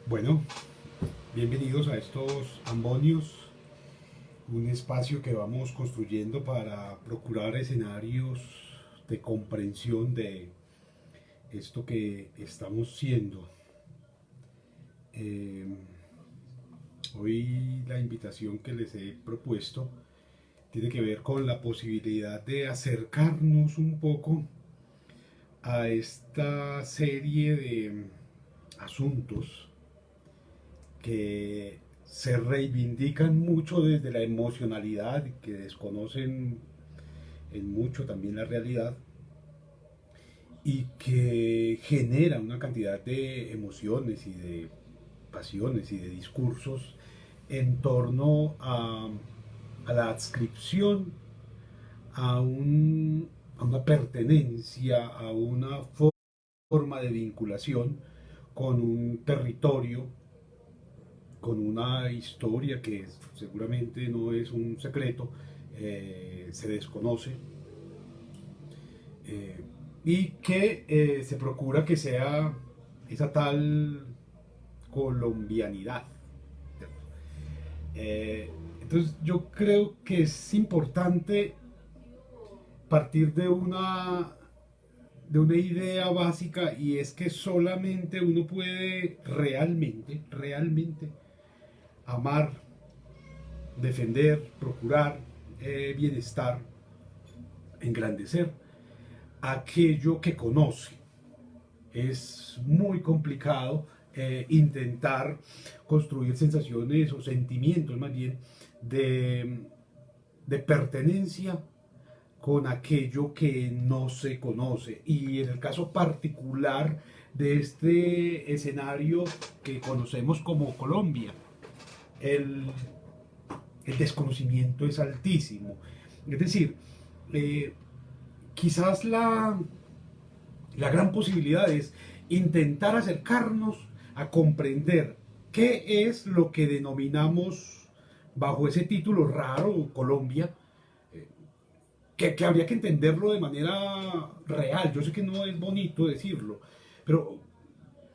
Bueno, bienvenidos a estos Ambonios, un espacio que vamos construyendo para procurar escenarios de comprensión de esto que estamos siendo. Eh, Hoy la invitación que les he propuesto tiene que ver con la posibilidad de acercarnos un poco a esta serie de asuntos que se reivindican mucho desde la emocionalidad, que desconocen en mucho también la realidad y que genera una cantidad de emociones y de pasiones y de discursos en torno a la adscripción, a una pertenencia, a una forma de vinculación con un territorio, con una historia que seguramente no es un secreto, se desconoce, eh, y que se procura que sea esa tal colombianidad. Entonces yo creo que es importante partir de una idea básica, y es que solamente uno puede realmente amar, defender, procurar bienestar, engrandecer aquello que conoce. Es muy complicado intentar construir sensaciones o sentimientos más bien de pertenencia con aquello que no se conoce. Y en el caso particular de este escenario que conocemos como Colombia, el, el desconocimiento es altísimo. Es decir, eh, quizás la gran posibilidad es intentar acercarnos a comprender qué es lo que denominamos bajo ese título raro Colombia, que habría que entenderlo de manera real. Yo sé que no es bonito decirlo, pero,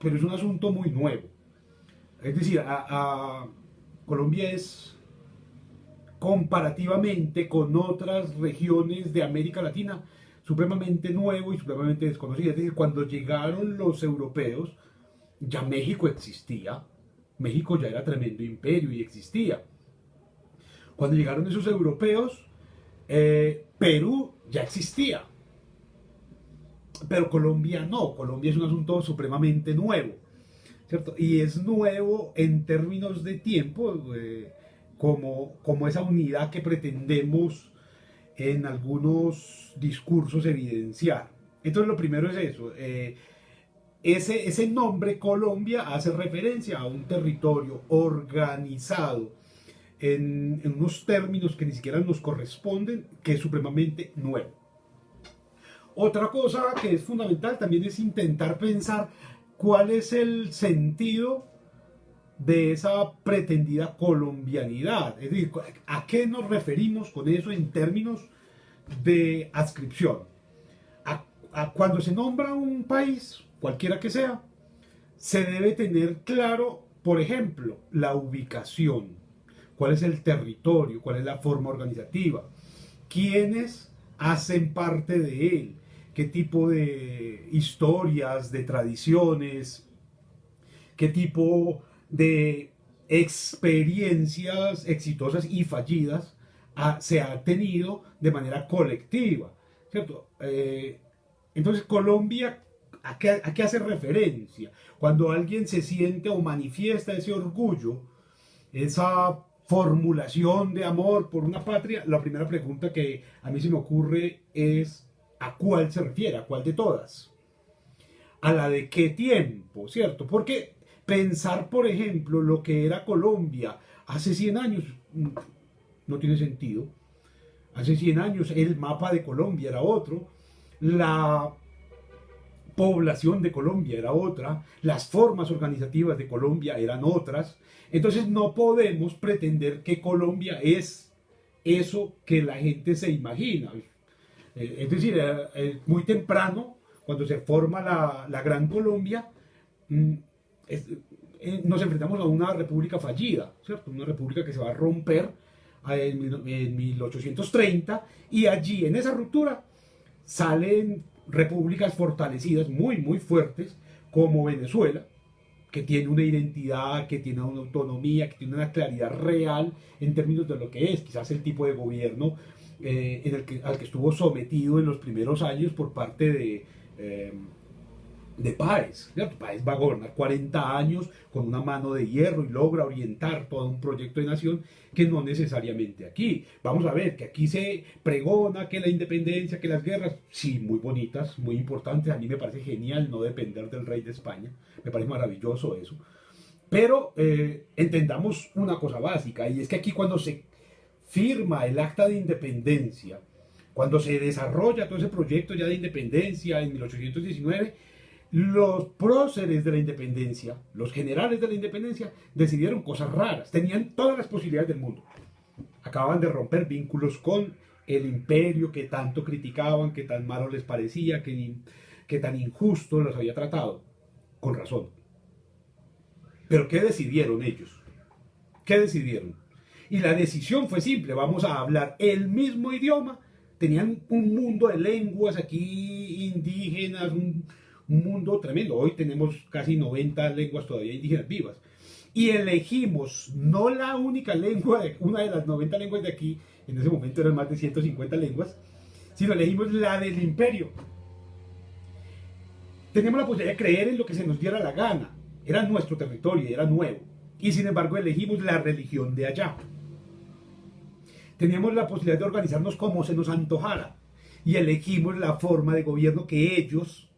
pero es un asunto muy nuevo. Es decir, Colombia es comparativamente con otras regiones de América Latina supremamente nuevo y supremamente desconocido. Es decir, cuando llegaron los europeos, ya México existía. México ya era tremendo imperio y existía. Cuando llegaron esos europeos, Perú ya existía. Pero Colombia no. Colombia es un asunto supremamente nuevo, ¿cierto? Y es nuevo en términos de tiempo, como esa unidad que pretendemos en algunos discursos evidenciar. Entonces lo primero es eso. Ese nombre Colombia hace referencia a un territorio organizado en unos términos que ni siquiera nos corresponden, que es supremamente nuevo. Otra cosa que es fundamental también es intentar pensar cuál es el sentido de esa pretendida colombianidad. Es decir, ¿a qué nos referimos con eso en términos de adscripción? Cuando se nombra un país, cualquiera que sea, se debe tener claro, por ejemplo, la ubicación, cuál es el territorio, cuál es la forma organizativa, quiénes hacen parte de él, qué tipo de historias, de tradiciones, qué tipo de experiencias exitosas y fallidas se ha tenido de manera colectiva, ¿cierto? Entonces, Colombia, a qué hace referencia? Cuando alguien se siente o manifiesta ese orgullo, esa formulación de amor por una patria, la primera pregunta que a mí se me ocurre es ¿a cuál se refiere? ¿A cuál de todas? ¿A la de qué tiempo? ¿Cierto? Porque pensar, por ejemplo, lo que era Colombia hace 100 años no tiene sentido. Hace 100 años el mapa de Colombia era otro, la población de Colombia era otra, las formas organizativas de Colombia eran otras. Entonces no podemos pretender que Colombia es eso que la gente se imagina. Es decir, muy temprano, cuando se forma la Gran Colombia, mm, es- nos enfrentamos a una república fallida, ¿cierto? Una república que se va a romper en 1830, y allí en esa ruptura salen repúblicas fortalecidas, muy, muy fuertes, como Venezuela, que tiene una identidad, que tiene una autonomía, que tiene una claridad real en términos de lo que es, quizás el tipo de gobierno al que estuvo sometido en los primeros años por parte de Páez. ¿Cierto? Páez va a gobernar 40 años con una mano de hierro y logra orientar todo un proyecto de nación que no necesariamente aquí. Vamos a ver que aquí se pregona que la independencia, que las guerras, sí, muy bonitas, muy importantes. A mí me parece genial no depender del rey de España. Me parece maravilloso eso. Pero entendamos una cosa básica, y es que aquí cuando se firma el acta de independencia, cuando se desarrolla todo ese proyecto ya de independencia en 1819, los próceres de la independencia, los generales de la independencia, decidieron cosas raras. Tenían todas las posibilidades del mundo. Acababan de romper vínculos con el imperio que tanto criticaban, que tan malo les parecía, que tan injusto los había tratado. Con razón. Pero ¿qué decidieron ellos? ¿Qué decidieron? Y la decisión fue simple: vamos a hablar el mismo idioma. Tenían un mundo de lenguas aquí indígenas, un mundo tremendo. Hoy tenemos casi 90 lenguas todavía indígenas vivas. Y elegimos no la única lengua, una de las 90 lenguas de aquí, en ese momento eran más de 150 lenguas, sino elegimos la del imperio. Teníamos la posibilidad de creer en lo que se nos diera la gana. Era nuestro territorio, era nuevo. Y sin embargo elegimos la religión de allá. Teníamos la posibilidad de organizarnos como se nos antojara. Y elegimos la forma de gobierno que ellos,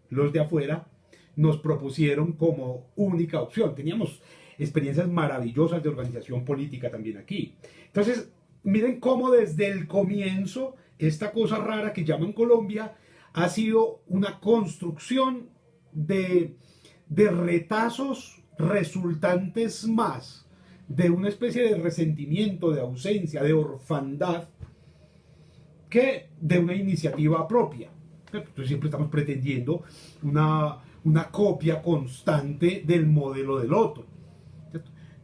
los de afuera, nos propusieron como única opción. Teníamos experiencias maravillosas de organización política también aquí. Entonces, miren cómo desde el comienzo esta cosa rara que llaman Colombia ha sido una construcción de retazos resultantes más de una especie de resentimiento, de ausencia, de orfandad, que de una iniciativa propia. Entonces siempre estamos pretendiendo una copia constante del modelo del otro.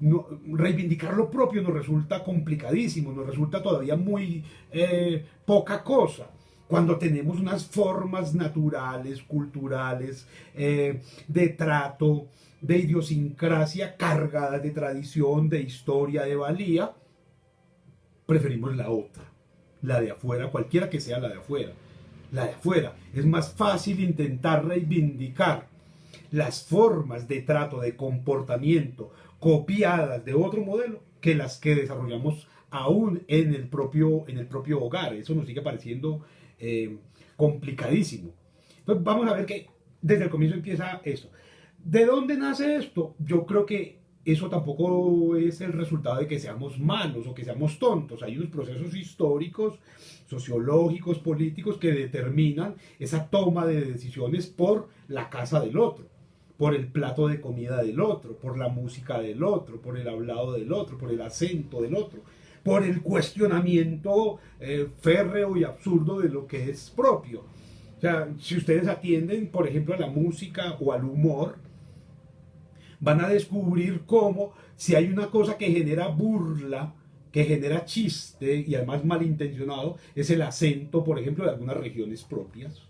No, reivindicar lo propio nos resulta complicadísimo, nos resulta todavía muy poca cosa, cuando tenemos unas formas naturales, culturales, de trato, de idiosincrasia cargadas de tradición, de historia, de valía. Preferimos la otra, la de afuera, cualquiera que sea la de afuera. La de afuera. Es más fácil intentar reivindicar las formas de trato, de comportamiento copiadas de otro modelo que las que desarrollamos aún en el propio hogar. Eso nos sigue pareciendo complicadísimo. Entonces vamos a ver que desde el comienzo empieza eso. ¿De dónde nace esto? Yo creo que eso tampoco es el resultado de que seamos malos o que seamos tontos. Hay unos procesos históricos, sociológicos, políticos que determinan esa toma de decisiones por la casa del otro, por el plato de comida del otro, por la música del otro, por el hablado del otro, por el acento del otro, por el cuestionamiento férreo y absurdo de lo que es propio. O sea, si ustedes atienden, por ejemplo, a la música o al humor, van a descubrir cómo si hay una cosa que genera burla, que genera chiste y además malintencionado, es el acento, por ejemplo, de algunas regiones propias.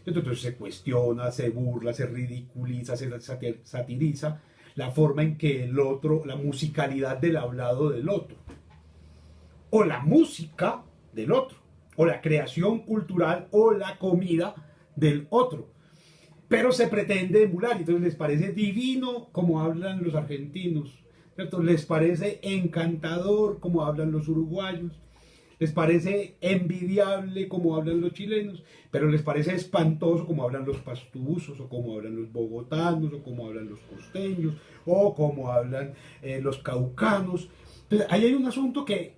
Entonces se cuestiona, se burla, se ridiculiza, se satiriza la forma en que el otro, la musicalidad del hablado del otro, o la música del otro, o la creación cultural o la comida del otro. Pero se pretende emular, y entonces les parece divino como hablan los argentinos, ¿cierto? Les parece encantador como hablan los uruguayos, les parece envidiable como hablan los chilenos, pero les parece espantoso como hablan los pastusos, o como hablan los bogotanos, o como hablan los costeños, o como hablan los caucanos. Entonces ahí hay un asunto que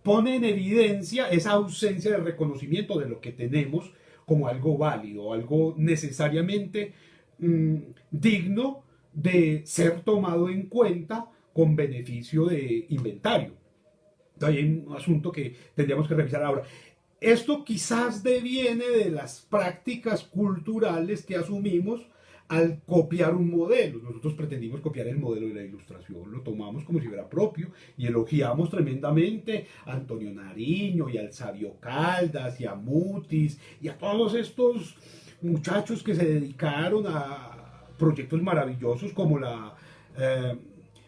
pone en evidencia esa ausencia de reconocimiento de lo que tenemos como algo válido, algo necesariamente digno de ser tomado en cuenta con beneficio de inventario. Entonces hay un asunto que tendríamos que revisar ahora. Esto quizás deviene de las prácticas culturales que asumimos al copiar un modelo. Nosotros pretendimos copiar el modelo de la Ilustración, lo tomamos como si fuera propio y elogiamos tremendamente a Antonio Nariño y al Sabio Caldas y a Mutis y a todos estos muchachos que se dedicaron a proyectos maravillosos eh,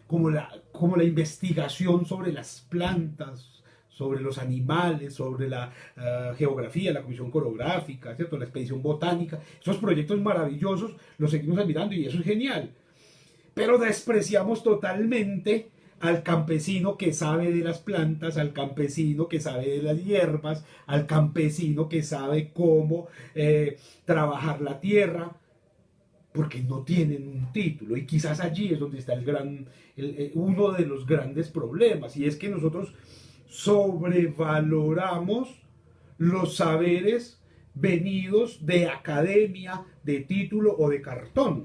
como la investigación sobre las plantas, sobre los animales, sobre la geografía, la comisión coreográfica, ¿cierto? La expedición botánica. Esos proyectos maravillosos los seguimos admirando y eso es genial. Pero despreciamos totalmente al campesino que sabe de las plantas, al campesino que sabe de las hierbas, al campesino que sabe cómo trabajar la tierra, porque no tienen un título. Y quizás allí es donde está uno de los grandes problemas, y es que nosotros sobrevaloramos los saberes venidos de academia, de título o de cartón.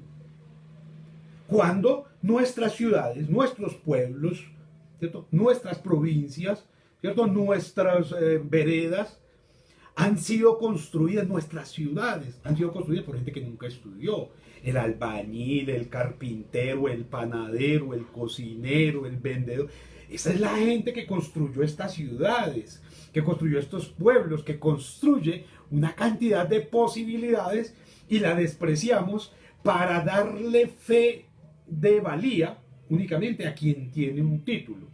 Cuando nuestras ciudades, nuestros pueblos, ¿cierto? Nuestras provincias, ¿cierto? Nuestras veredas han sido construidas, nuestras ciudades han sido construidas por gente que nunca estudió. El albañil, el carpintero, el panadero, el cocinero, el vendedor. Esa es la gente que construyó estas ciudades, que construyó estos pueblos, que construye una cantidad de posibilidades y la despreciamos para darle fe de valía únicamente a quien tiene un título.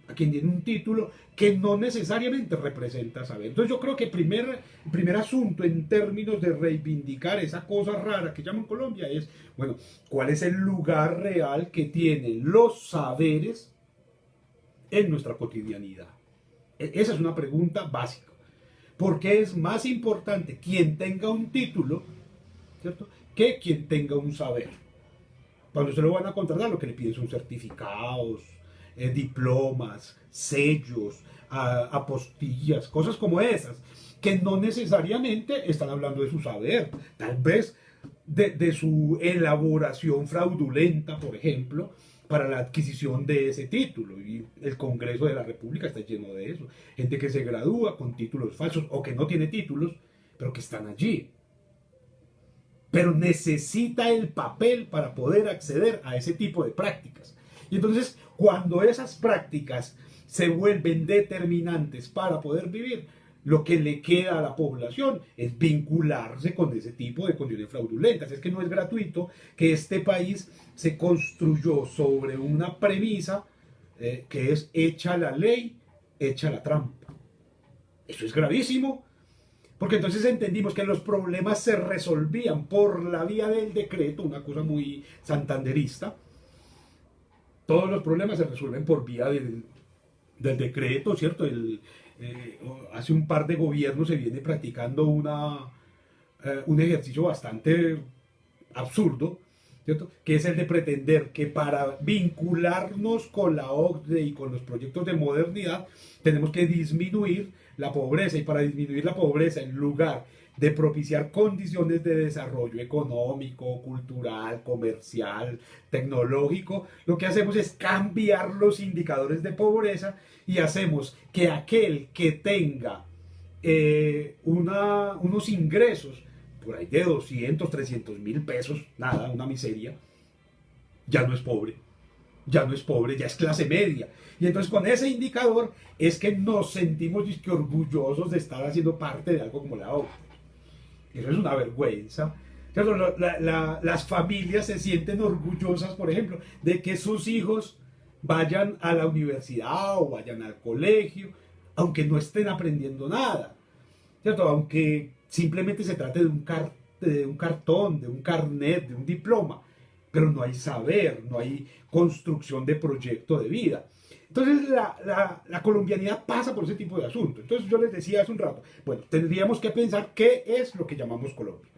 A quien tiene un título que no necesariamente representa saber. Entonces yo creo que el primer asunto en términos de reivindicar esa cosa rara que llaman Colombia es, bueno, ¿cuál es el lugar real que tienen los saberes en nuestra cotidianidad? Esa es una pregunta básica. Porque es más importante quien tenga un título, ¿cierto?, que quien tenga un saber. Cuando se lo van a contratar, lo que le piden son certificados, diplomas, sellos, apostillas, cosas como esas, que no necesariamente están hablando de su saber, tal vez de su elaboración fraudulenta, por ejemplo, para la adquisición de ese título. Y el Congreso de la República está lleno de eso. Gente que se gradúa con títulos falsos o que no tiene títulos, pero que están allí. Pero necesita el papel para poder acceder a ese tipo de prácticas. Y entonces, cuando esas prácticas se vuelven determinantes para poder vivir, lo que le queda a la población es vincularse con ese tipo de condiciones fraudulentas. Es que no es gratuito que este país se construyó sobre una premisa que es hecha la ley, hecha la trampa. Eso es gravísimo, porque entonces entendimos que los problemas se resolvían por la vía del decreto, una cosa muy santanderista. Todos los problemas se resuelven por vía del decreto, ¿cierto? Hace un par de gobiernos se viene practicando un ejercicio bastante absurdo, ¿cierto?, que es el de pretender que para vincularnos con la OCDE y con los proyectos de modernidad tenemos que disminuir la pobreza, y para disminuir la pobreza, en lugar de propiciar condiciones de desarrollo económico, cultural, comercial, tecnológico, lo que hacemos es cambiar los indicadores de pobreza y hacemos que aquel que tenga unos ingresos por ahí de 200, 300 mil pesos, nada, una miseria, ya no es pobre. Ya no es pobre, ya es clase media. Y entonces con ese indicador es que nos sentimos orgullosos de estar haciendo parte de algo como la OCDE. Eso es una vergüenza. Las familias se sienten orgullosas, por ejemplo, de que sus hijos vayan a la universidad o vayan al colegio, aunque no estén aprendiendo nada, ¿cierto? Aunque simplemente se trate de un cartón, de un carnet, de un diploma, pero no hay saber, no hay construcción de proyecto de vida. Entonces la colombianidad pasa por ese tipo de asuntos. Entonces yo les decía hace un rato, bueno, tendríamos que pensar qué es lo que llamamos Colombia.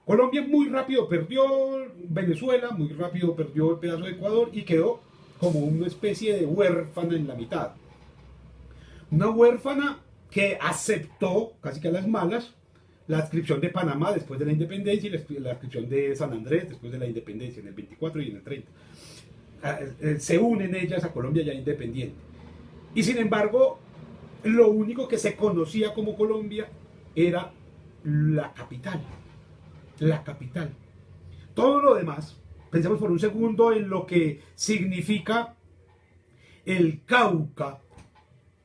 Colombia muy rápido perdió Venezuela, muy rápido perdió el pedazo de Ecuador y quedó como una especie de huérfana en la mitad. Una huérfana que aceptó, casi que a las malas, la adscripción de Panamá después de la independencia y la adscripción de San Andrés después de la independencia, en el 24 y en el 30. Se unen ellas a Colombia ya independiente. Y sin embargo, lo único que se conocía como Colombia era la capital. La capital. Todo lo demás, pensemos por un segundo en lo que significa el Cauca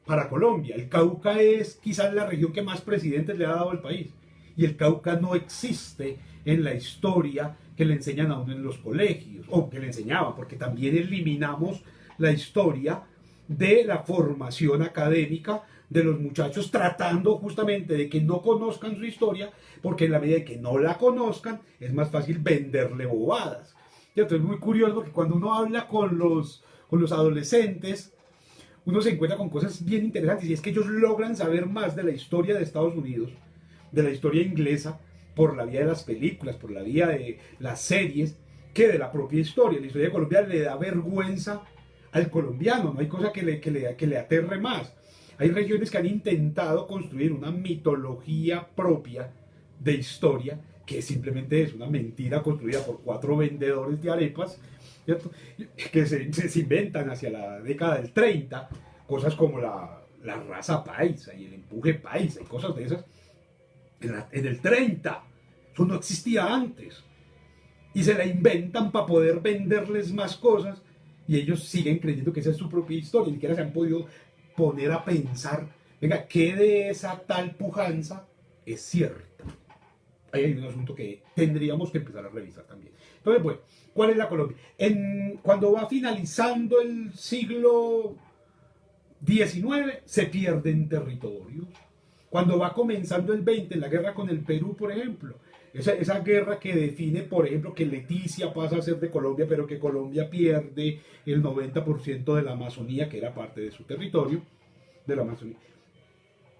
para Colombia. El Cauca es quizás la región que más presidentes le ha dado al país. Y el Cauca no existe en la historia que le enseñan a uno en los colegios, o que le enseñaban, porque también eliminamos la historia de la formación académica de los muchachos, tratando justamente de que no conozcan su historia, porque en la medida de que no la conozcan es más fácil venderle bobadas. Y entonces es muy curioso porque cuando uno habla con los adolescentes, uno se encuentra con cosas bien interesantes, y es que ellos logran saber más de la historia de Estados Unidos, de la historia inglesa, por la vía de las películas, por la vía de las series, que de la propia historia. La historia de Colombia le da vergüenza al colombiano, no hay cosa que le aterre más. Hay regiones que han intentado construir una mitología propia de historia, que simplemente es una mentira construida por 4 vendedores de arepas, ¿cierto? Que se inventan hacia la década del 30, cosas como la raza paisa y el empuje paisa y cosas de esas. En el 30, eso no existía antes. Y se la inventan para poder venderles más cosas, y ellos siguen creyendo que esa es su propia historia, ni siquiera se han podido poner a pensar, venga, ¿qué de esa tal pujanza es cierta? Ahí hay un asunto que tendríamos que empezar a revisar también. Entonces, bueno, ¿cuál es la Colombia? Cuando va finalizando el siglo XIX, se pierden territorios. Cuando va comenzando el 20, en la guerra con el Perú, por ejemplo, esa guerra que define, por ejemplo, que Leticia pasa a ser de Colombia, pero que Colombia pierde el 90% de la Amazonía, que era parte de su territorio, de la Amazonía.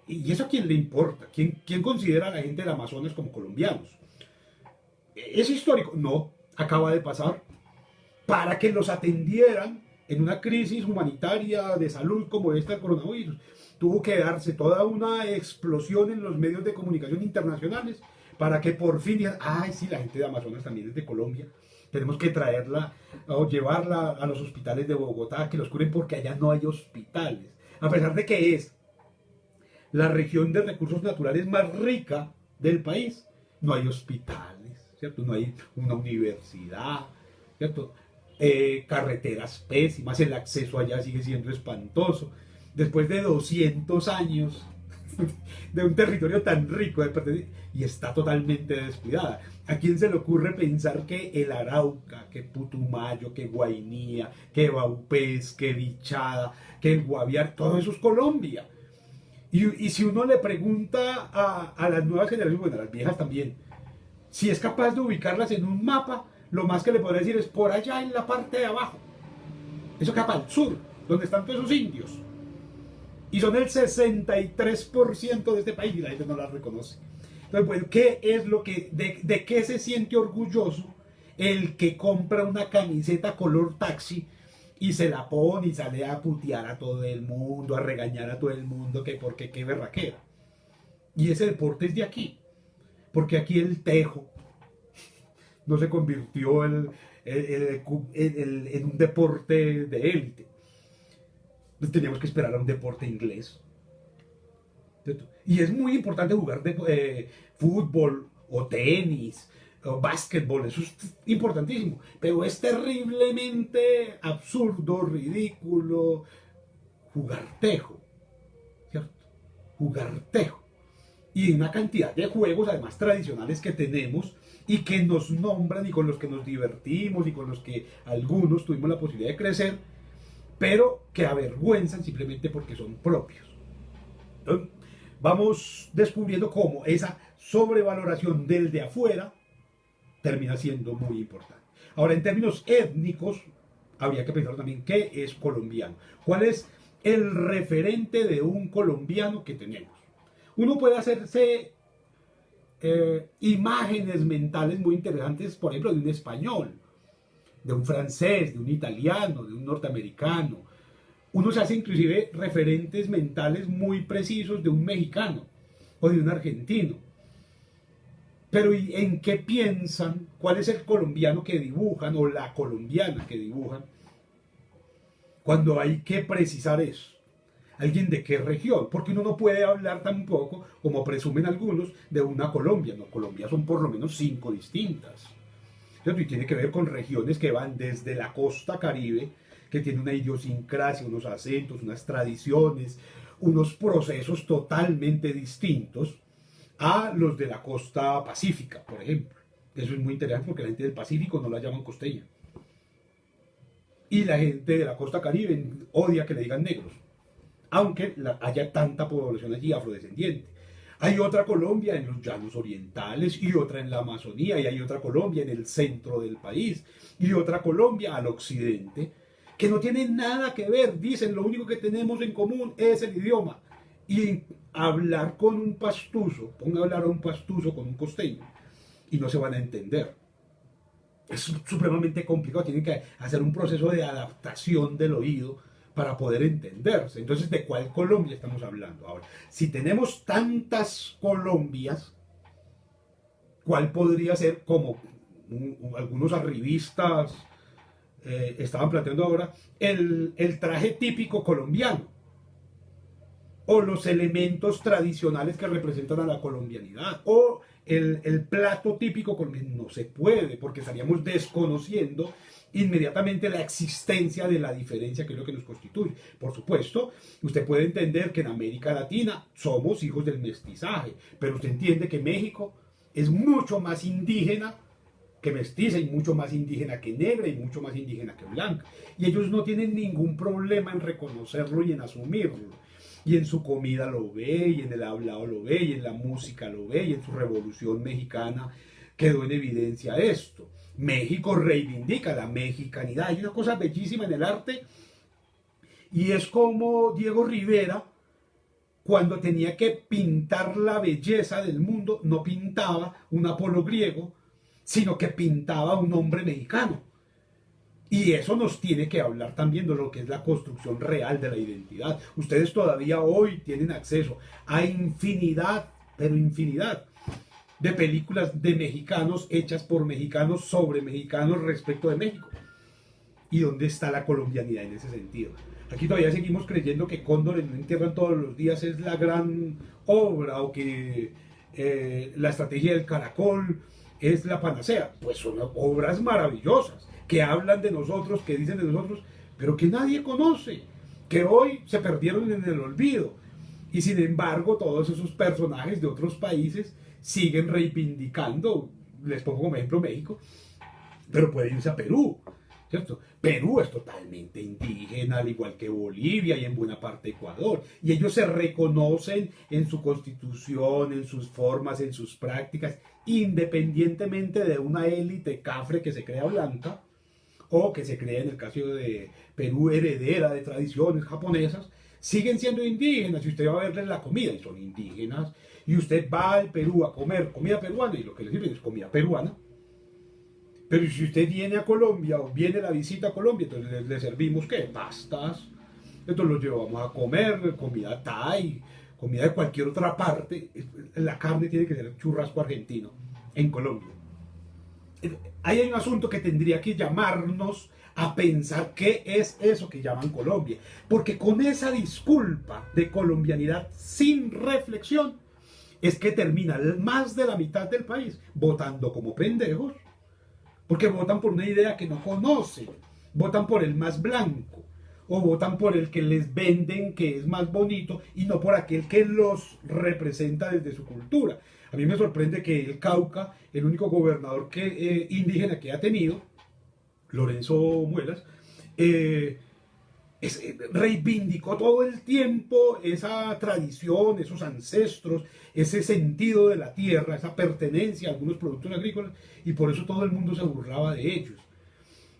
¿Y eso a quién le importa? ¿Quién considera a la gente del Amazonas como colombianos? ¿Es histórico? No, acaba de pasar. Para que los atendieran en una crisis humanitaria de salud como esta del coronavirus, tuvo que darse toda una explosión en los medios de comunicación internacionales para que por fin digan, ay, sí, la gente de Amazonas también es de Colombia, tenemos que traerla o llevarla a los hospitales de Bogotá, que los curen, porque allá no hay hospitales. A pesar de que es la región de recursos naturales más rica del país, no hay hospitales, ¿cierto? No hay una universidad, ¿cierto? Carreteras pésimas, el acceso allá sigue siendo espantoso. Después de 200 años de un territorio tan rico y está totalmente descuidada. ¿A quién se le ocurre pensar que el Arauca, que Putumayo, que Guainía, que Vaupés, que Vichada, que el Guaviare, todo eso es Colombia? Y si uno le pregunta a las nuevas generaciones, bueno, a las viejas también, si es capaz de ubicarlas en un mapa, lo más que le podría decir es por allá en la parte de abajo. Eso queda para el sur, donde están todos esos indios. Y son el 63% de este país, y la gente no las reconoce. Entonces, bueno, ¿qué es lo que, de qué se siente orgulloso el que compra una camiseta color taxi y se la pone y sale a putear a todo el mundo, a regañar a todo el mundo, que porque qué berraquera? Y ese deporte es de aquí, porque aquí el tejo no se convirtió en un deporte de élite. Teníamos que esperar a un deporte inglés. Y es muy importante jugar fútbol o tenis o básquetbol, eso es importantísimo, pero es terriblemente absurdo, ridículo jugar tejo, ¿cierto? Jugar tejo. Y una cantidad de juegos además tradicionales que tenemos y que nos nombran y con los que nos divertimos y con los que algunos tuvimos la posibilidad de crecer, pero que avergüenzan simplemente porque son propios. Entonces, vamos descubriendo cómo esa sobrevaloración del de afuera termina siendo muy importante. Ahora, en términos étnicos, habría que pensar también qué es colombiano. ¿Cuál es el referente de un colombiano que tenemos? Uno puede hacerse imágenes mentales muy interesantes, por ejemplo, de un español, de un francés, de un italiano, de un norteamericano. Uno se hace inclusive referentes mentales muy precisos de un mexicano o de un argentino. Pero ¿y en qué piensan? ¿Cuál es el colombiano que dibujan o la colombiana que dibujan? Cuando hay que precisar eso. ¿Alguien de qué región? Porque uno no puede hablar tampoco, como presumen algunos, de una Colombia. No, Colombia son por lo menos 5 distintas. ¿Cierto? Y tiene que ver con regiones que van desde la costa Caribe, que tiene una idiosincrasia, unos acentos, unas tradiciones, unos procesos totalmente distintos a los de la costa pacífica, por ejemplo. Eso es muy interesante porque la gente del Pacífico no la llaman costeña. Y la gente de la costa Caribe odia que le digan negros, aunque haya tanta población allí afrodescendiente. Hay otra Colombia en los llanos orientales y otra en la Amazonía y hay otra Colombia en el centro del país y otra Colombia al occidente, que no tienen nada que ver. Dicen, lo único que tenemos en común es el idioma. Y hablar con un pastuso, ponga a hablar a un pastuso con un costeño y no se van a entender. Es supremamente complicado, tienen que hacer un proceso de adaptación del oído para poder entenderse. Entonces, ¿de cuál Colombia estamos hablando? Ahora, si tenemos tantas Colombias, ¿cuál podría ser, como algunos arribistas estaban planteando ahora, el traje típico colombiano? O los elementos tradicionales que representan a la colombianidad, o el plato típico colombiano. No se puede, porque estaríamos desconociendo inmediatamente la existencia de la diferencia, que es lo que nos constituye. Por supuesto, usted puede entender que en América Latina somos hijos del mestizaje, pero usted entiende que México es mucho más indígena que mestiza, y mucho más indígena que negra, y mucho más indígena que blanca. Y ellos no tienen ningún problema en reconocerlo y en asumirlo. Y en su comida lo ve, y en el hablado lo ve, y en la música lo ve, y en su revolución mexicana quedó en evidencia esto. México reivindica la mexicanidad. Hay una cosa bellísima en el arte, y es como Diego Rivera, cuando tenía que pintar la belleza del mundo, no pintaba un Apolo griego, sino que pintaba un hombre mexicano. Y eso nos tiene que hablar también de lo que es la construcción real de la identidad. Ustedes todavía hoy tienen acceso a infinidad, pero infinidad, de películas de mexicanos hechas por mexicanos sobre mexicanos respecto de México. ¿Y dónde está la colombianidad en ese sentido? Aquí todavía seguimos creyendo que Cóndor en Entierran Todos los Días es la gran obra, o que La Estrategia del Caracol es la panacea. Pues son obras maravillosas, que hablan de nosotros, que dicen de nosotros, pero que nadie conoce, que hoy se perdieron en el olvido. Y sin embargo, todos esos personajes de otros países siguen reivindicando. Les pongo como ejemplo México, pero puede irse a Perú, ¿cierto? Perú es totalmente indígena, al igual que Bolivia y en buena parte Ecuador. Y ellos se reconocen en su constitución, en sus formas, en sus prácticas, independientemente de una élite cafre que se crea blanca, o que se cree en el caso de Perú heredera de tradiciones japonesas. Siguen siendo indígenas. Y usted va a verles la comida y son indígenas. Y usted va al Perú a comer comida peruana y lo que le sirven es comida peruana. Pero si usted viene a Colombia o viene a la visita a Colombia, entonces le servimos, ¿qué? Pastas. Entonces los llevamos a comer comida thai, comida de cualquier otra parte. La carne tiene que ser churrasco argentino en Colombia. Ahí hay un asunto que tendría que llamarnos a pensar qué es eso que llaman Colombia. Porque con esa disculpa de colombianidad sin reflexión, es que termina más de la mitad del país votando como pendejos, porque votan por una idea que no conocen, votan por el más blanco, o votan por el que les venden que es más bonito, y no por aquel que los representa desde su cultura. A mí me sorprende que el Cauca, el único gobernador indígena que ha tenido, Lorenzo Muelas, reivindicó todo el tiempo esa tradición, esos ancestros, ese sentido de la tierra, esa pertenencia a algunos productos agrícolas, y por eso todo el mundo se burlaba de ellos.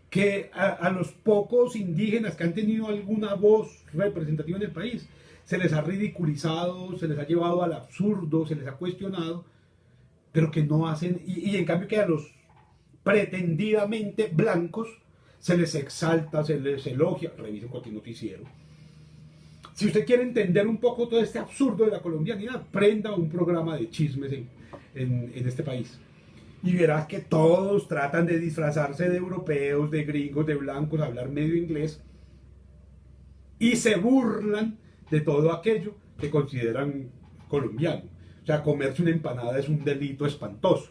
Que a los pocos indígenas que han tenido alguna voz representativa en el país, se les ha ridiculizado, se les ha llevado al absurdo, se les ha cuestionado, pero que no hacen, y en cambio que a los pretendidamente blancos se les exalta, se les elogia. Revisen cualquier noticiero. Si usted quiere entender un poco todo este absurdo de la colombianidad, prenda un programa de chismes en este país. Y verás que todos tratan de disfrazarse de europeos, de gringos, de blancos, hablar medio inglés, y se burlan de todo aquello que consideran colombiano. O sea, comerse una empanada es un delito espantoso.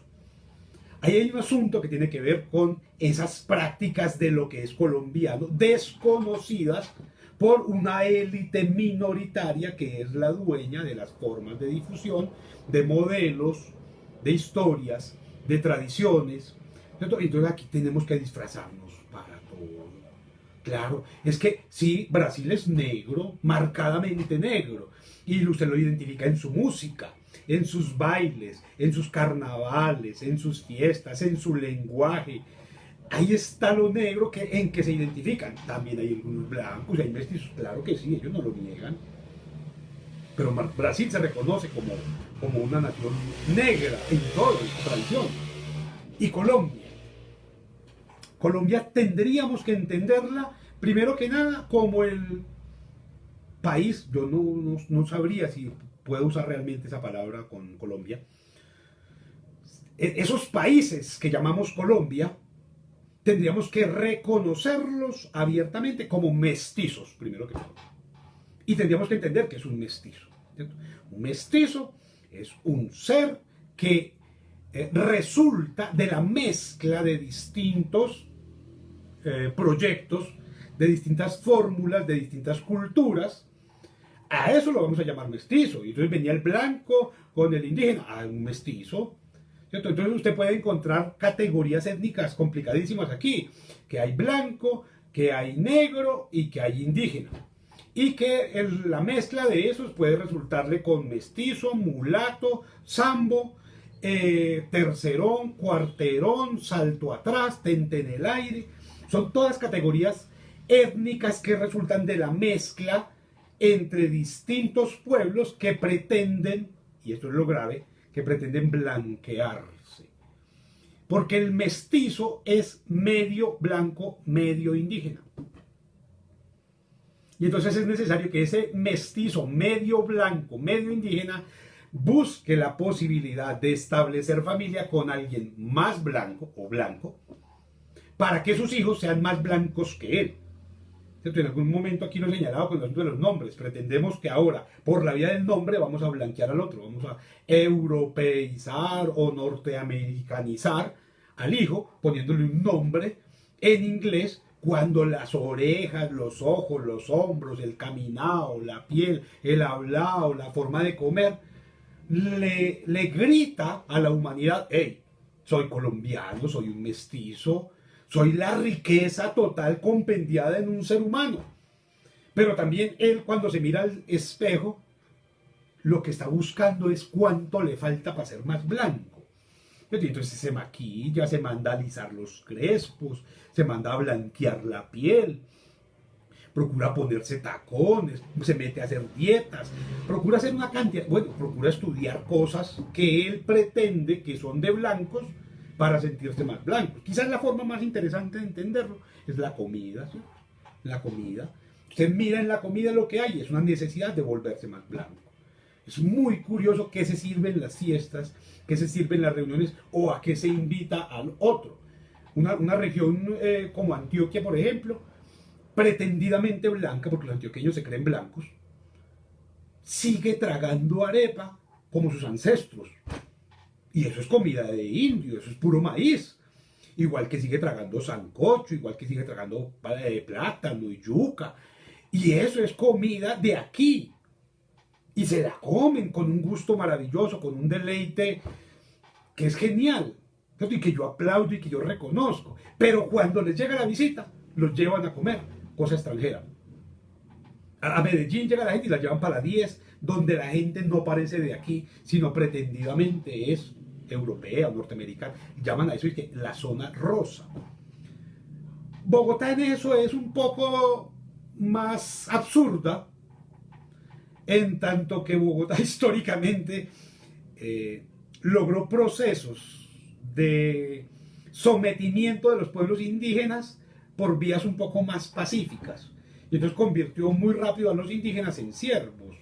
Ahí hay un asunto que tiene que ver con esas prácticas de lo que es colombiano, desconocidas por una élite minoritaria que es la dueña de las formas de difusión, de modelos, de historias, de tradiciones. Entonces aquí tenemos que disfrazarnos para todo. Claro, es que sí, Brasil es negro, marcadamente negro, y usted lo identifica en su música, en sus bailes, en sus carnavales, en sus fiestas, en su lenguaje. Ahí está lo negro en que se identifican. También hay algunos blancos, hay mestizos, claro que sí, ellos no lo niegan. Pero Brasil se reconoce como una nación negra en toda su tradición. Y Colombia. Colombia tendríamos que entenderla, primero que nada, como el país, yo no sabría si puedo usar realmente esa palabra con Colombia. Esos países que llamamos Colombia, tendríamos que reconocerlos abiertamente como mestizos, primero que todo. Y tendríamos que entender que es un mestizo, ¿cierto? Un mestizo es un ser que resulta de la mezcla de distintos proyectos, de distintas fórmulas, de distintas culturas. A eso lo vamos a llamar mestizo. Y entonces venía el blanco con el indígena, un mestizo, ¿cierto? Entonces usted puede encontrar categorías étnicas complicadísimas aquí, que hay blanco, que hay negro y que hay indígena. Y que la mezcla de esos puede resultarle con mestizo, mulato, sambo, tercerón, cuarterón, salto atrás, tente en el aire. Son todas categorías étnicas que resultan de la mezcla entre distintos pueblos que pretenden, y esto es lo grave, que pretenden blanquearse. Porque el mestizo es medio blanco, medio indígena. Y entonces es necesario que ese mestizo medio blanco, medio indígena, busque la posibilidad de establecer familia con alguien más blanco o blanco, para que sus hijos sean más blancos que él. En algún momento aquí lo he señalado con el asunto de los nombres. Pretendemos que ahora, por la vía del nombre, vamos a blanquear al otro. Vamos a europeizar o norteamericanizar al hijo, poniéndole un nombre en inglés, cuando las orejas, los ojos, los hombros, el caminado, la piel, el hablado, la forma de comer, le grita a la humanidad: hey, soy colombiano, soy un mestizo, soy la riqueza total compendiada en un ser humano. Pero también él, cuando se mira al espejo, lo que está buscando es cuánto le falta para ser más blanco. Entonces se maquilla, se manda a alisar los crespos, se manda a blanquear la piel, procura ponerse tacones, se mete a hacer dietas, procura hacer una cantidad, procura estudiar cosas que él pretende que son de blancos, para sentirse más blancos. Quizás la forma más interesante de entenderlo es la comida, ¿sí? La comida. Usted mira en la comida lo que hay, es una necesidad de volverse más blanco. Es muy curioso qué se sirve en las fiestas, qué se sirve en las reuniones o a qué se invita al otro. Una región como Antioquia, por ejemplo, pretendidamente blanca, porque los antioqueños se creen blancos, sigue tragando arepa como sus ancestros. Y eso es comida de indio, eso es puro maíz. Igual que sigue tragando sancocho, igual que sigue tragando plátano y yuca. Y eso es comida de aquí. Y se la comen con un gusto maravilloso, con un deleite que es genial. Y que yo aplaudo y que yo reconozco. Pero cuando les llega la visita, los llevan a comer cosa extranjera. A Medellín llega la gente y la llevan para la 10, donde la gente no parece de aquí, sino pretendidamente es europea o norteamericana. Llaman a eso y que la zona rosa. Bogotá en eso es un poco más absurda, en tanto que Bogotá históricamente logró procesos de sometimiento de los pueblos indígenas por vías un poco más pacíficas. Y entonces convirtió muy rápido a los indígenas en siervos,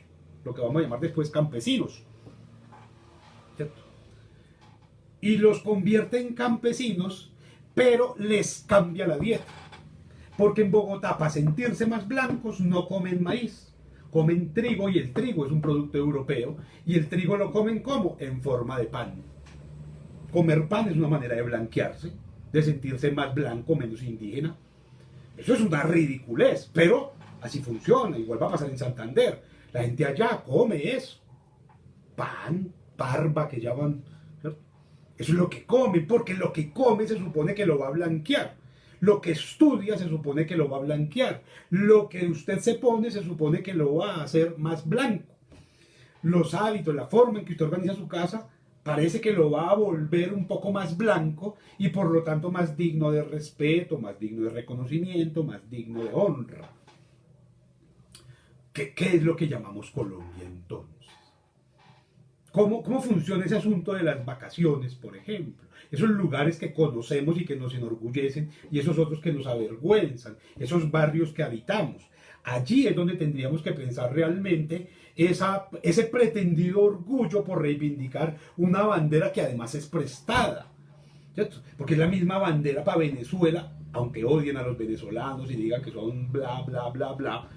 lo que vamos a llamar después campesinos. ¿Cierto? Y los convierte en campesinos, pero les cambia la dieta. Porque en Bogotá, para sentirse más blancos, no comen maíz. comen trigo y el trigo es un producto europeo y el trigo lo comen ¿cómo? En forma de pan. Comer pan es una manera de blanquearse, de sentirse más blanco, menos indígena. Eso es una ridiculez, pero así funciona. Igual va a pasar en Santander. La gente allá come eso. Pan, parva, que llaman. ¿Cierto? Eso es lo que come, porque lo que come se supone que lo va a blanquear. Lo que estudia se supone que lo va a blanquear. Lo que usted se pone se supone que lo va a hacer más blanco. Los hábitos, la forma en que usted organiza su casa, parece que lo va a volver un poco más blanco y por lo tanto más digno de respeto, más digno de reconocimiento, más digno de honra. ¿Qué es lo que llamamos Colombia entonces? ¿Cómo funciona ese asunto de las vacaciones, por ejemplo? Esos lugares que conocemos y que nos enorgullecen y esos otros que nos avergüenzan, esos barrios que habitamos. Allí es donde tendríamos que pensar realmente ese pretendido orgullo por reivindicar una bandera que además es prestada, ¿cierto? Porque es la misma bandera para Venezuela, aunque odien a los venezolanos y digan que son bla, bla, bla, bla.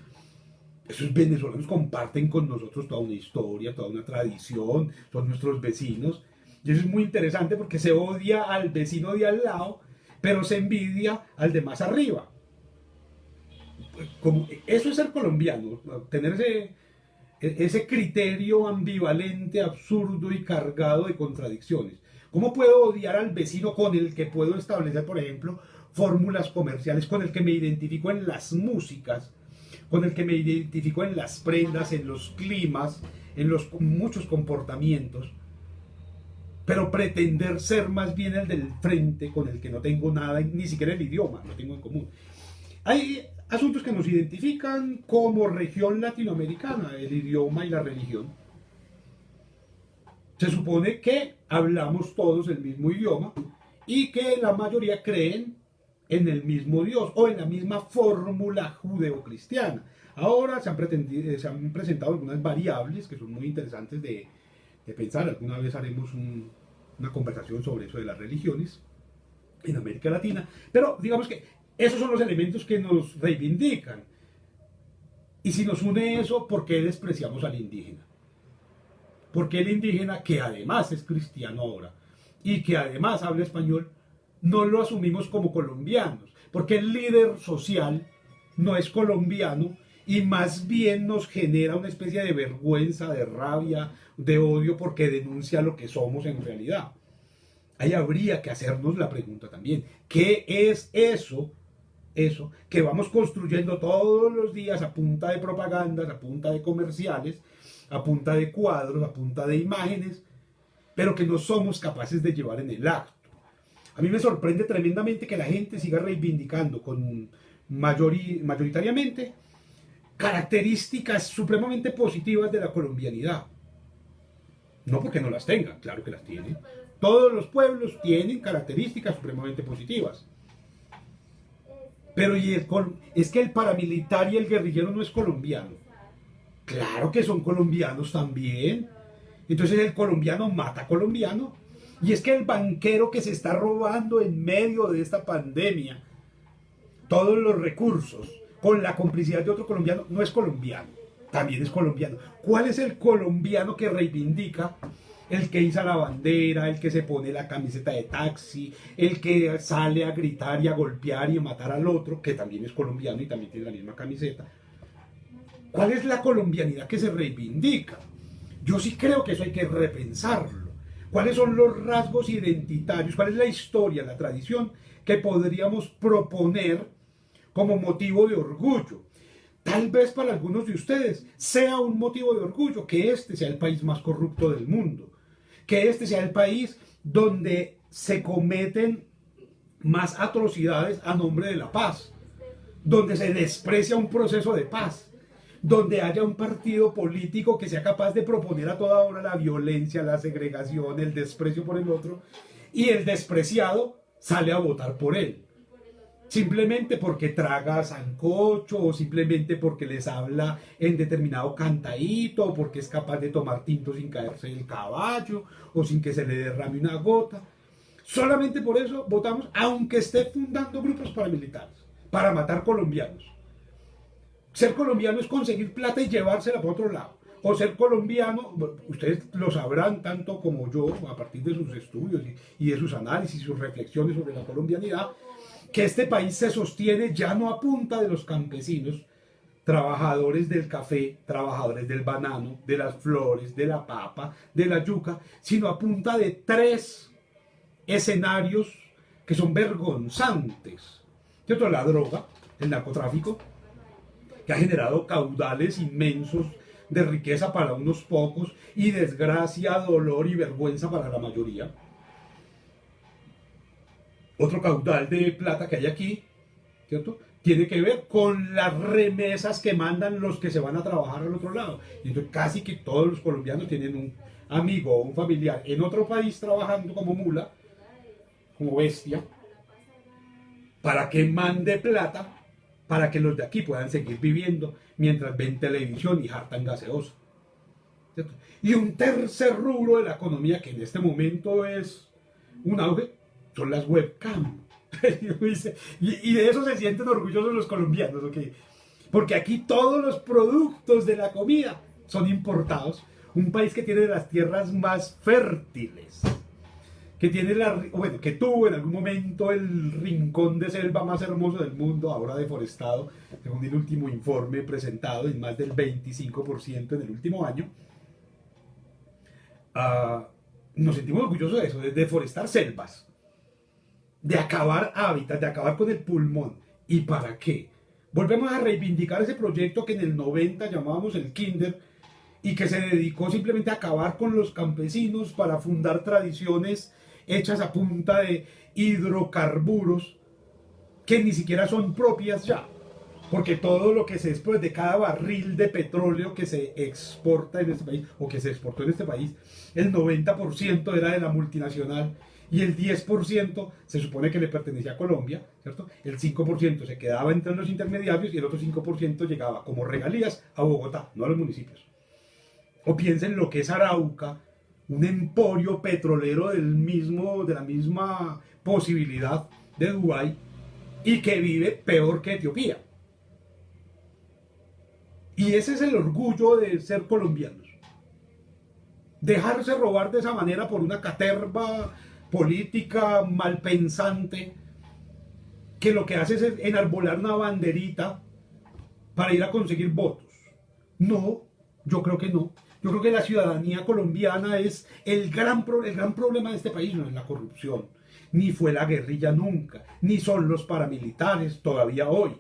Esos venezolanos comparten con nosotros toda una historia, toda una tradición, son nuestros vecinos. Y eso es muy interesante porque se odia al vecino de al lado, pero se envidia al de más arriba. Eso es ser colombiano, tener ese criterio ambivalente, absurdo y cargado de contradicciones. ¿Cómo puedo odiar al vecino con el que puedo establecer, por ejemplo, fórmulas comerciales, con el que me identifico en las músicas, con el que me identifico en las prendas, en los climas, en los muchos comportamientos, pero pretender ser más bien el del frente con el que no tengo nada, ni siquiera el idioma, no tengo en común? Hay asuntos que nos identifican como región latinoamericana, el idioma y la religión. Se supone que hablamos todos el mismo idioma y que la mayoría creen en el mismo Dios o en la misma fórmula judeocristiana. Ahora se han presentado algunas variables que son muy interesantes de pensar. Alguna vez haremos una conversación sobre eso de las religiones en América Latina, pero digamos que esos son los elementos que nos reivindican. Y si nos une eso, ¿por qué despreciamos al indígena? Porque el indígena, que además es cristiano ahora y que además habla español, no lo asumimos como colombianos? Porque el líder social no es colombiano y más bien nos genera una especie de vergüenza, de rabia, de odio, porque denuncia lo que somos en realidad. Ahí habría que hacernos la pregunta también: ¿qué es eso que vamos construyendo todos los días a punta de propagandas, a punta de comerciales, a punta de cuadros, a punta de imágenes, pero que no somos capaces de llevar en el acto? A mí me sorprende tremendamente que la gente siga reivindicando mayoritariamente características supremamente positivas de la colombianidad. No porque no las tengan, claro que las tienen. Todos los pueblos tienen características supremamente positivas. Pero es que el paramilitar y el guerrillero no es colombiano. Claro que son colombianos también. Entonces el colombiano mata colombiano. Y es que el banquero que se está robando en medio de esta pandemia todos los recursos con la complicidad de otro colombiano no es colombiano, también es colombiano. ¿Cuál es el colombiano que reivindica? El que iza la bandera, el que se pone la camiseta de taxi, el que sale a gritar y a golpear y a matar al otro, que también es colombiano y también tiene la misma camiseta. ¿Cuál es la colombianidad que se reivindica? Yo sí creo que eso hay que repensarlo. ¿Cuáles son los rasgos identitarios? ¿Cuál es la historia, la tradición que podríamos proponer como motivo de orgullo? Tal vez para algunos de ustedes sea un motivo de orgullo que este sea el país más corrupto del mundo, que este sea el país donde se cometen más atrocidades a nombre de la paz, donde se desprecia un proceso de paz, donde haya un partido político que sea capaz de proponer a toda hora la violencia, la segregación, el desprecio por el otro, y el despreciado sale a votar por él, simplemente porque traga sancocho, o simplemente porque les habla en determinado cantadito, o porque es capaz de tomar tinto sin caerse del caballo, o sin que se le derrame una gota. Solamente por eso votamos, aunque esté fundando grupos paramilitares para matar colombianos. Ser colombiano es conseguir plata y llevársela para otro lado. O ser colombiano, ustedes lo sabrán tanto como yo, a partir de sus estudios y de sus análisis y sus reflexiones sobre la colombianidad, que este país se sostiene ya no a punta de los campesinos, trabajadores del café, trabajadores del banano, de las flores, de la papa, de la yuca, sino a punta de tres escenarios que son vergonzantes. ¿Cierto? La droga, el narcotráfico, que ha generado caudales inmensos de riqueza para unos pocos y desgracia, dolor y vergüenza para la mayoría. Otro caudal de plata que hay aquí, ¿cierto? Tiene que ver con las remesas que mandan los que se van a trabajar al otro lado. Y entonces casi que todos los colombianos tienen un amigo o un familiar en otro país trabajando como mula, como bestia, para que mande plata para que los de aquí puedan seguir viviendo mientras ven televisión y hartan gaseosa. ¿Cierto? Y un tercer rubro de la economía que en este momento es un auge son las webcam. Y de eso se sienten orgullosos los colombianos, ¿ok? Porque aquí todos los productos de la comida son importados. Un país que tiene las tierras más fértiles, que tiene que tuvo en algún momento el rincón de selva más hermoso del mundo, ahora deforestado, según el último informe presentado, en más del 25% en el último año. Nos sentimos orgullosos de eso, de deforestar selvas, de acabar hábitats, de acabar con el pulmón. ¿Y para qué? Volvemos a reivindicar ese proyecto que en el 90 llamábamos el Kinder y que se dedicó simplemente a acabar con los campesinos para fundar tradiciones hechas a punta de hidrocarburos que ni siquiera son propias ya, porque todo lo que se exporta de cada barril de petróleo que se exporta en este país o que se exportó en este país, el 90% era de la multinacional y el 10% se supone que le pertenecía a Colombia, ¿cierto? El 5% se quedaba entre los intermediarios y el otro 5% llegaba como regalías a Bogotá, no a los municipios. O piensen lo que es Arauca, un emporio petrolero de la misma posibilidad de Dubái y que vive peor que Etiopía. Y ese es el orgullo de ser colombianos. Dejarse robar de esa manera por una caterva política malpensante que lo que hace es enarbolar una banderita para ir a conseguir votos. No, yo creo que no. Yo creo que la ciudadanía colombiana es el gran problema de este país, no es la corrupción, ni fue la guerrilla nunca, ni son los paramilitares todavía hoy.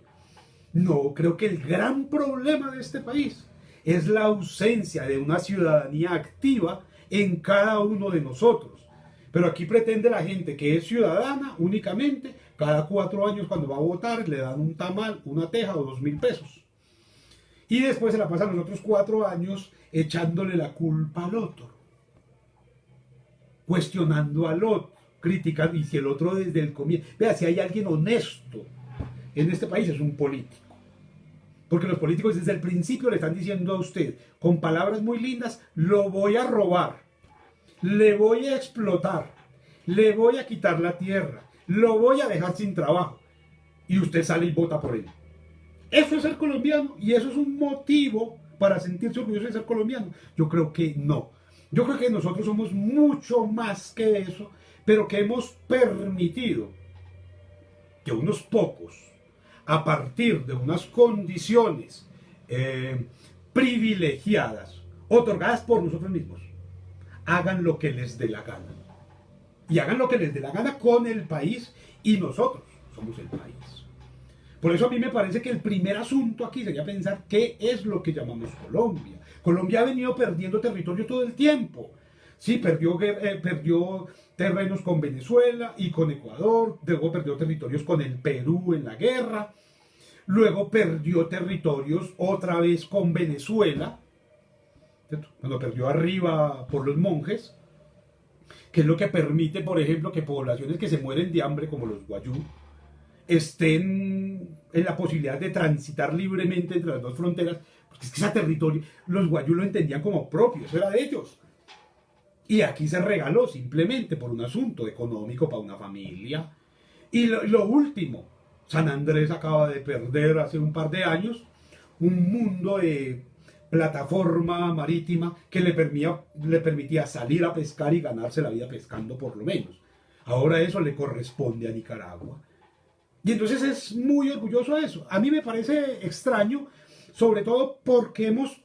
No, creo que el gran problema de este país es la ausencia de una ciudadanía activa en cada uno de nosotros. Pero aquí pretende la gente que es ciudadana únicamente, cada 4 años cuando va a votar le dan un tamal, una teja o 2.000 pesos. Y después se la pasan los otros 4 años echándole la culpa al otro, cuestionando al otro, criticando, y si el otro desde el comienzo... Vea, si hay alguien honesto en este país es un político. Porque los políticos desde el principio le están diciendo a usted, con palabras muy lindas, lo voy a robar, le voy a explotar, le voy a quitar la tierra, lo voy a dejar sin trabajo. Y usted sale y vota por él. ¿Eso es ser colombiano? ¿Y eso es un motivo para sentirse orgulloso de ser colombiano? Yo creo que no. Yo creo que nosotros somos mucho más que eso, pero que hemos permitido que unos pocos, a partir de unas condiciones privilegiadas, otorgadas por nosotros mismos, hagan lo que les dé la gana. Y hagan lo que les dé la gana con el país, y nosotros somos el país. Por eso a mí me parece que el primer asunto aquí sería pensar qué es lo que llamamos Colombia. Colombia ha venido perdiendo territorio todo el tiempo. Sí, perdió terrenos con Venezuela y con Ecuador, luego perdió territorios con el Perú en la guerra, luego perdió territorios otra vez con Venezuela, ¿cierto? Cuando perdió arriba por los monjes, que es lo que permite, por ejemplo, que poblaciones que se mueren de hambre, como los guayú, estén en la posibilidad de transitar libremente entre las dos fronteras, porque es que ese territorio, los guayú lo entendían como propio, eso era de ellos. Y aquí se regaló simplemente por un asunto económico para una familia. Y lo último, San Andrés acaba de perder hace un par de años un mundo de plataforma marítima que le permitía salir a pescar y ganarse la vida pescando por lo menos. Ahora eso le corresponde a Nicaragua. Y entonces es muy orgulloso de eso. A mí me parece extraño, sobre todo porque hemos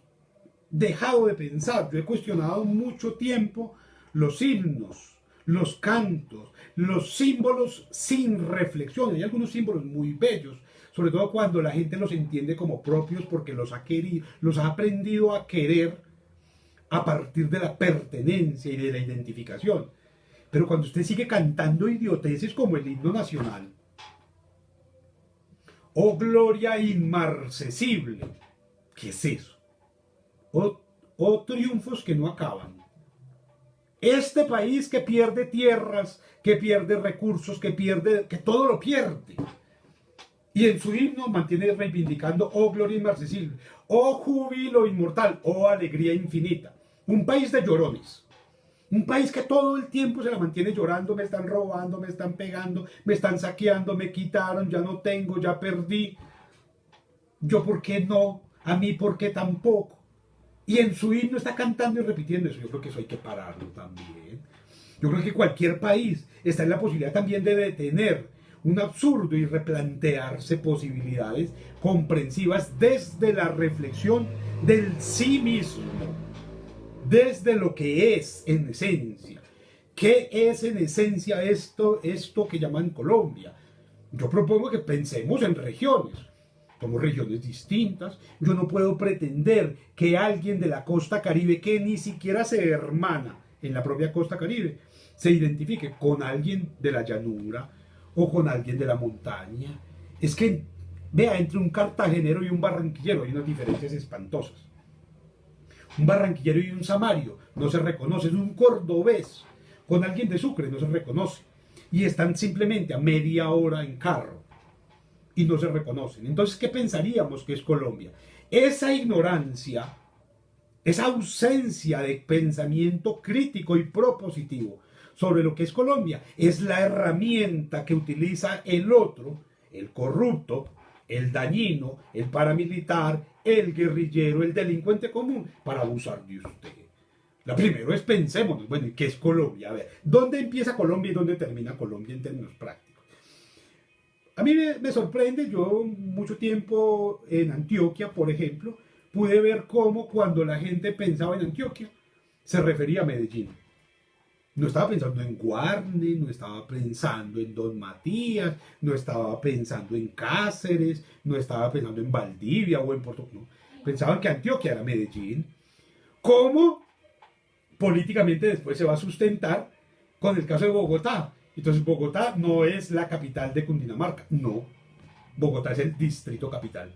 dejado de pensar. Yo he cuestionado mucho tiempo los himnos, los cantos, los símbolos sin reflexión. Hay algunos símbolos muy bellos, sobre todo cuando la gente los entiende como propios porque los ha aprendido a querer a partir de la pertenencia y de la identificación. Pero cuando usted sigue cantando idioteces como el himno nacional, oh gloria inmarcesible, ¿qué es eso? O triunfos que no acaban. Este país que pierde tierras, que pierde recursos, que todo lo pierde. Y en su himno mantiene reivindicando, oh gloria inmarcesible, oh júbilo inmortal, oh alegría infinita. Un país de llorones. Un país que todo el tiempo se la mantiene llorando, me están robando, me están pegando, me están saqueando, me quitaron, ya no tengo, ya perdí. Yo por qué no, a mí por qué tampoco. Y en su himno está cantando y repitiendo eso. Yo creo que eso hay que pararlo también. Yo creo que cualquier país está en la posibilidad también de detener un absurdo y replantearse posibilidades comprensivas desde la reflexión del sí mismo, desde lo que es en esencia. ¿Qué es en esencia esto que llaman Colombia? Yo propongo que pensemos en regiones. Somos regiones distintas. Yo no puedo pretender que alguien de la costa caribe, que ni siquiera se hermana en la propia costa caribe, se identifique con alguien de la llanura o con alguien de la montaña. Es que, vea, entre un cartagenero y un barranquillero hay unas diferencias espantosas. Un barranquillero y un samario no se reconocen. Un cordobés con alguien de Sucre no se reconoce. Y están simplemente a media hora en carro y no se reconocen. Entonces, ¿qué pensaríamos que es Colombia? Esa ignorancia, esa ausencia de pensamiento crítico y propositivo sobre lo que es Colombia, es la herramienta que utiliza el otro, el corrupto, el dañino, el paramilitar, el guerrillero, el delincuente común, para abusar de usted. La primero es pensémonos, bueno, ¿qué es Colombia? A ver, ¿dónde empieza Colombia y dónde termina Colombia en términos prácticos? A mí me sorprende, yo mucho tiempo en Antioquia, por ejemplo, pude ver cómo cuando la gente pensaba en Antioquia, se refería a Medellín. No estaba pensando en Guarne, no estaba pensando en Don Matías, no estaba pensando en Cáceres, no estaba pensando en Valdivia o en Puerto Rico. No. Pensaban que Antioquia era Medellín. ¿Cómo políticamente después se va a sustentar con el caso de Bogotá? Entonces Bogotá no es la capital de Cundinamarca, no. Bogotá es el distrito capital.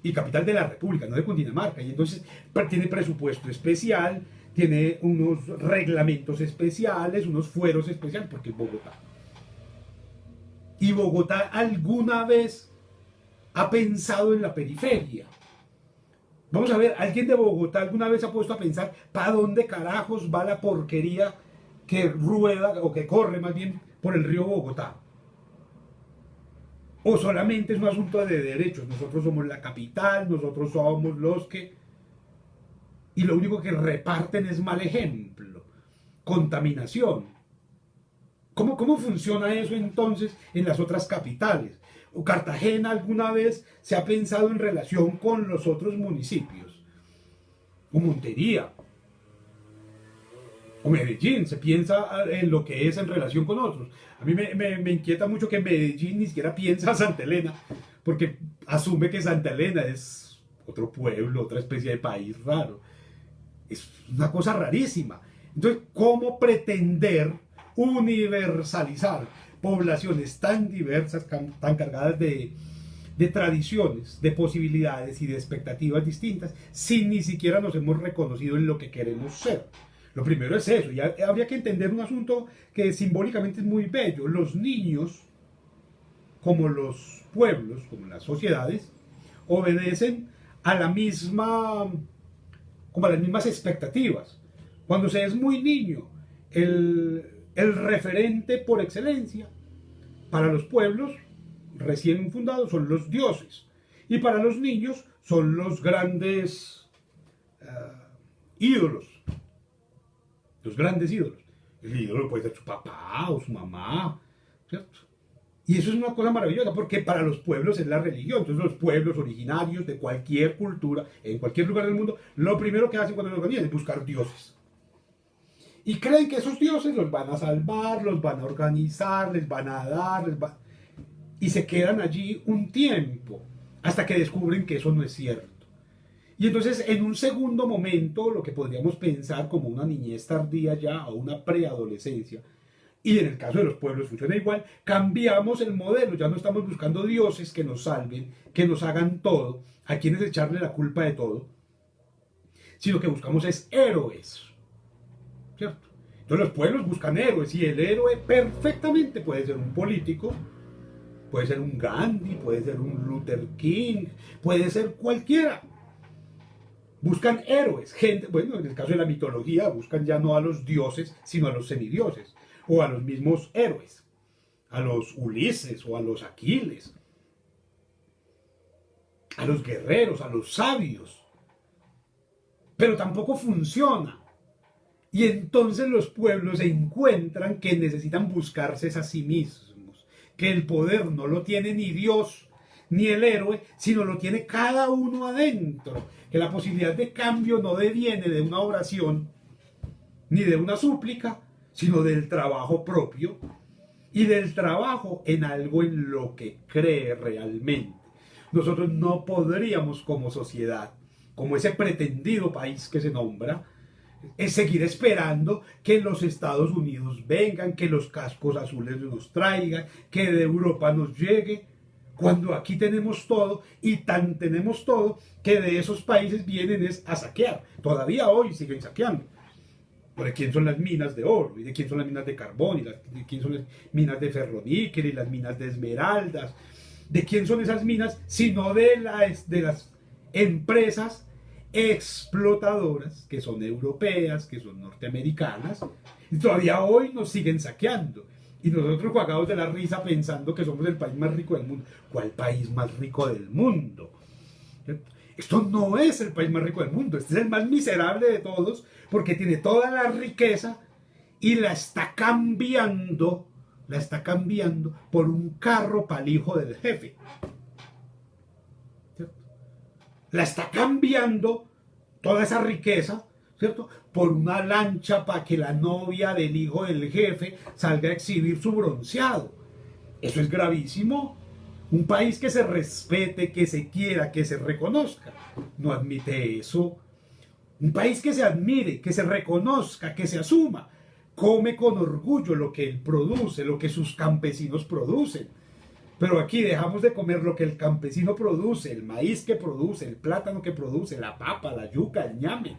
Y capital de la República, no de Cundinamarca. Y entonces tiene presupuesto especial, tiene unos reglamentos especiales, unos fueros especiales, porque es Bogotá. Y Bogotá alguna vez ha pensado en la periferia. Vamos a ver, ¿alguien de Bogotá alguna vez ha puesto a pensar para dónde carajos va la porquería que rueda, o que corre más bien, por el río Bogotá? ¿O solamente es un asunto de derechos? Nosotros somos la capital, nosotros somos los que... Y lo único que reparten es mal ejemplo, contaminación. ¿Cómo funciona eso entonces en las otras capitales? ¿O Cartagena alguna vez se ha pensado en relación con los otros municipios? ¿O Montería? ¿O Medellín? ¿Se piensa en lo que es en relación con otros? A mí me inquieta mucho que Medellín ni siquiera piensa a Santa Elena, porque asume que Santa Elena es otro pueblo, otra especie de país raro. Es una cosa rarísima. Entonces, ¿cómo pretender universalizar poblaciones tan diversas, tan cargadas de tradiciones, de posibilidades y de expectativas distintas, si ni siquiera nos hemos reconocido en lo que queremos ser? Lo primero es eso, y habría que entender un asunto que simbólicamente es muy bello. Los niños, como los pueblos, como las sociedades, obedecen a la misma, como a las mismas expectativas. Cuando se es muy niño, el referente por excelencia para los pueblos recién fundados son los dioses. Y para los niños son los grandes ídolos. Los grandes ídolos. El ídolo puede ser su papá o su mamá, ¿cierto? Y eso es una cosa maravillosa, porque para los pueblos es la religión. Entonces los pueblos originarios de cualquier cultura, en cualquier lugar del mundo, lo primero que hacen cuando se organizan es buscar dioses. Y creen que esos dioses los van a salvar, los van a organizar, les van a dar, y se quedan allí un tiempo, hasta que descubren que eso no es cierto. Y entonces en un segundo momento, lo que podríamos pensar como una niñez tardía ya, o una preadolescencia, y en el caso de los pueblos funciona igual, cambiamos el modelo, ya no estamos buscando dioses que nos salven, que nos hagan todo, a quienes echarle la culpa de todo, sino que buscamos es héroes, ¿cierto? Entonces los pueblos buscan héroes, y el héroe perfectamente puede ser un político, puede ser un Gandhi, puede ser un Luther King, puede ser cualquiera. Buscan héroes, gente, bueno, en el caso de la mitología, buscan ya no a los dioses, sino a los semidioses, o a los mismos héroes, a los Ulises o a los Aquiles, a los guerreros, a los sabios. Pero tampoco funciona. Y entonces los pueblos se encuentran que necesitan buscarse a sí mismos, que el poder no lo tiene ni Dios ni el héroe, sino lo tiene cada uno adentro, que la posibilidad de cambio no deviene de una oración ni de una súplica, sino del trabajo propio y del trabajo en algo en lo que cree realmente. Nosotros no podríamos como sociedad, como ese pretendido país que se nombra, es seguir esperando que los Estados Unidos vengan, que los cascos azules nos traigan, que de Europa nos llegue, cuando aquí tenemos todo, y tan tenemos todo que de esos países vienen es a saquear. Todavía hoy siguen saqueando. ¿De quién son las minas de oro? ¿Y de quién son las minas de carbón? ¿Y de quién son las minas de ferroníquel? ¿Y las minas de esmeraldas? ¿De quién son esas minas? Sino de las empresas explotadoras, que son europeas, que son norteamericanas, y todavía hoy nos siguen saqueando. Y nosotros jugados de la risa pensando que somos el país más rico del mundo. ¿Cuál país más rico del mundo? Esto no es el país más rico del mundo, este es el más miserable de todos, porque tiene toda la riqueza y la está cambiando por un carro para el hijo del jefe. ¿Cierto? La está cambiando toda esa riqueza, ¿cierto?, por una lancha para que la novia del hijo del jefe salga a exhibir su bronceado. Eso es gravísimo. Un país que se respete, que se quiera, que se reconozca, no admite eso. Un país que se admire, que se reconozca, que se asuma, come con orgullo lo que él produce, lo que sus campesinos producen. Pero aquí dejamos de comer lo que el campesino produce, el maíz que produce, el plátano que produce, la papa, la yuca, el ñame,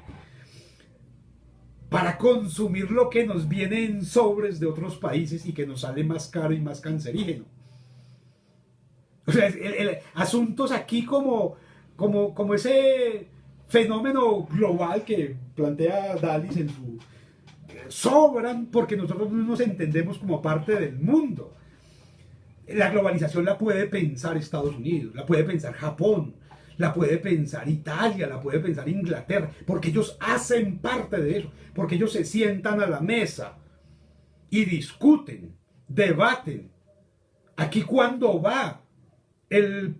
para consumir lo que nos viene en sobres de otros países y que nos sale más caro y más cancerígeno. O sea, asuntos aquí como ese fenómeno global que plantea Dalis en su... sobran porque nosotros no nos entendemos como parte del mundo. La globalización la puede pensar Estados Unidos, la puede pensar Japón, la puede pensar Italia, la puede pensar Inglaterra, porque ellos hacen parte de eso, porque ellos se sientan a la mesa y discuten, debaten. Aquí cuando va el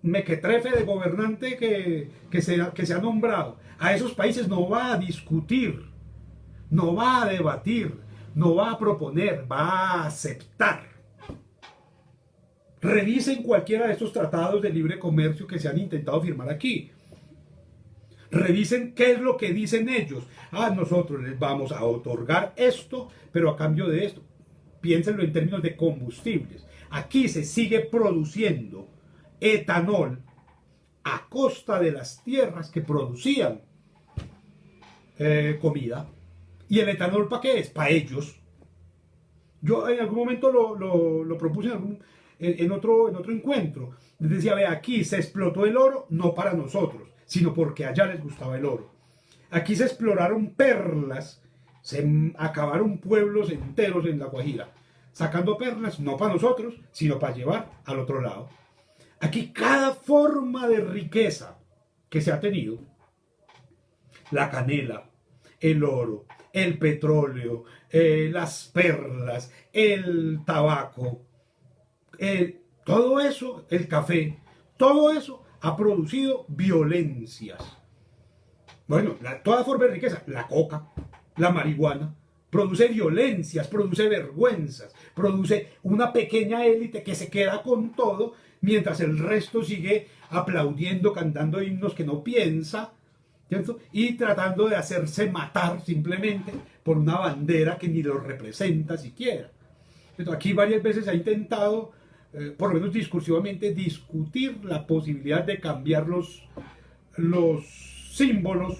mequetrefe de gobernante que se ha nombrado a esos países, no va a discutir, no va a debatir, no va a proponer, va a aceptar. Revisen cualquiera de estos tratados de libre comercio que se han intentado firmar aquí. Revisen qué es lo que dicen ellos. Nosotros les vamos a otorgar esto, pero a cambio de esto. Piénsenlo en términos de combustibles. Aquí se sigue produciendo etanol a costa de las tierras que producían comida. ¿Y el etanol para qué es? Para ellos. Yo en algún momento lo propuse en otro encuentro. Les decía, ve, aquí se explotó el oro no para nosotros, sino porque allá les gustaba el oro. Aquí se exploraron perlas, se acabaron pueblos enteros en La Guajira, sacando perlas no para nosotros, sino para llevar al otro lado. Aquí cada forma de riqueza que se ha tenido, la canela, el oro, el petróleo, las perlas, el tabaco, todo eso, el café, todo eso ha producido violencias. Bueno, toda forma de riqueza, la coca, la marihuana, produce violencias, produce vergüenzas, produce una pequeña élite que se queda con todo mientras el resto sigue aplaudiendo, cantando himnos que no piensa, ¿cierto? Y tratando de hacerse matar simplemente por una bandera que ni lo representa siquiera. Entonces, aquí varias veces se ha intentado, por lo menos discursivamente, discutir la posibilidad de cambiar los símbolos,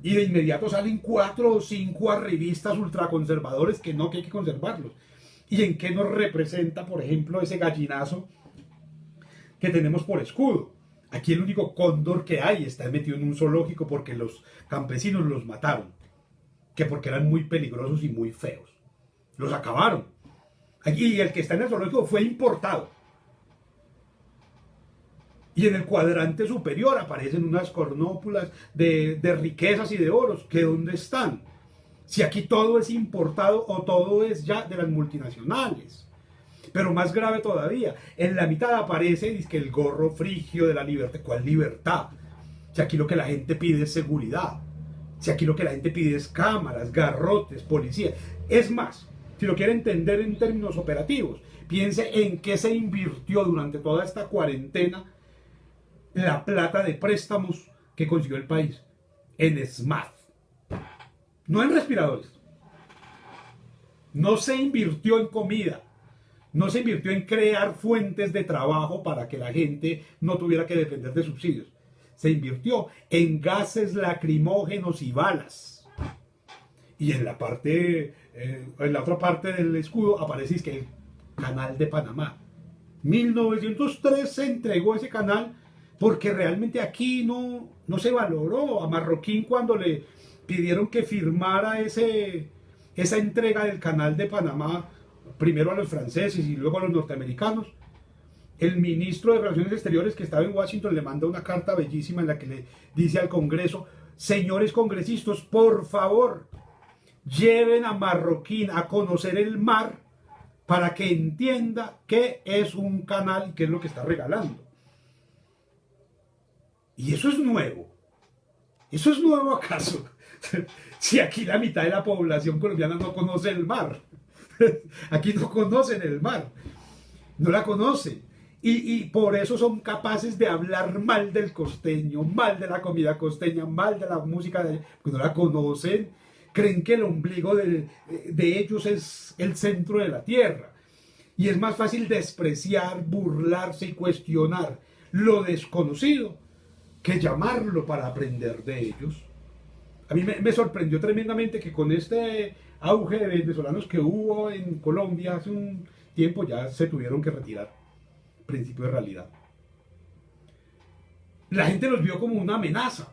y de inmediato salen 4 o 5 arribistas ultraconservadores que no, que hay que conservarlos. ¿Y en qué nos representa, por ejemplo, ese gallinazo que tenemos por escudo? Aquí el único cóndor que hay está metido en un zoológico porque los campesinos los mataron, que porque eran muy peligrosos y muy feos. Los acabaron. Y el que está en el zoológico fue importado. Y en el cuadrante superior aparecen unas cornópulas de riquezas y de oros. ¿Que dónde están? Si aquí todo es importado o todo es ya de las multinacionales. Pero más grave todavía, en la mitad aparece que el gorro frigio de la libertad. ¿Cuál libertad? Si aquí lo que la gente pide es seguridad. Si aquí lo que la gente pide es cámaras, garrotes, policía. Es más, si lo quiere entender en términos operativos, piense en qué se invirtió durante toda esta cuarentena la plata de préstamos que consiguió el país. En SMAD. No en respiradores. No se invirtió en comida. No se invirtió en crear fuentes de trabajo para que la gente no tuviera que depender de subsidios. Se invirtió en gases lacrimógenos y balas. Y en la parte, en la otra parte del escudo aparece que el canal de Panamá. 1903 se entregó ese canal porque realmente aquí no se valoró. A Marroquín, cuando le pidieron que firmara esa entrega del canal de Panamá, primero a los franceses y luego a los norteamericanos, el ministro de Relaciones Exteriores, que estaba en Washington, le manda una carta bellísima en la que le dice al Congreso: señores congresistas, por favor, lleven a Marroquín a conocer el mar para que entienda qué es un canal y qué es lo que está regalando. Y eso es nuevo. ¿Eso es nuevo acaso? Si aquí la mitad de la población colombiana no conoce el mar. Aquí no conocen el mar. No la conocen. Y por eso son capaces de hablar mal del costeño, mal de la comida costeña, mal de la música, porque no la conocen. Creen que el ombligo de ellos es el centro de la tierra. Y es más fácil despreciar, burlarse y cuestionar lo desconocido que llamarlo para aprender de ellos. A mí me sorprendió tremendamente que con este auge de venezolanos que hubo en Colombia hace un tiempo ya se tuvieron que retirar. Principio de realidad. La gente los vio como una amenaza.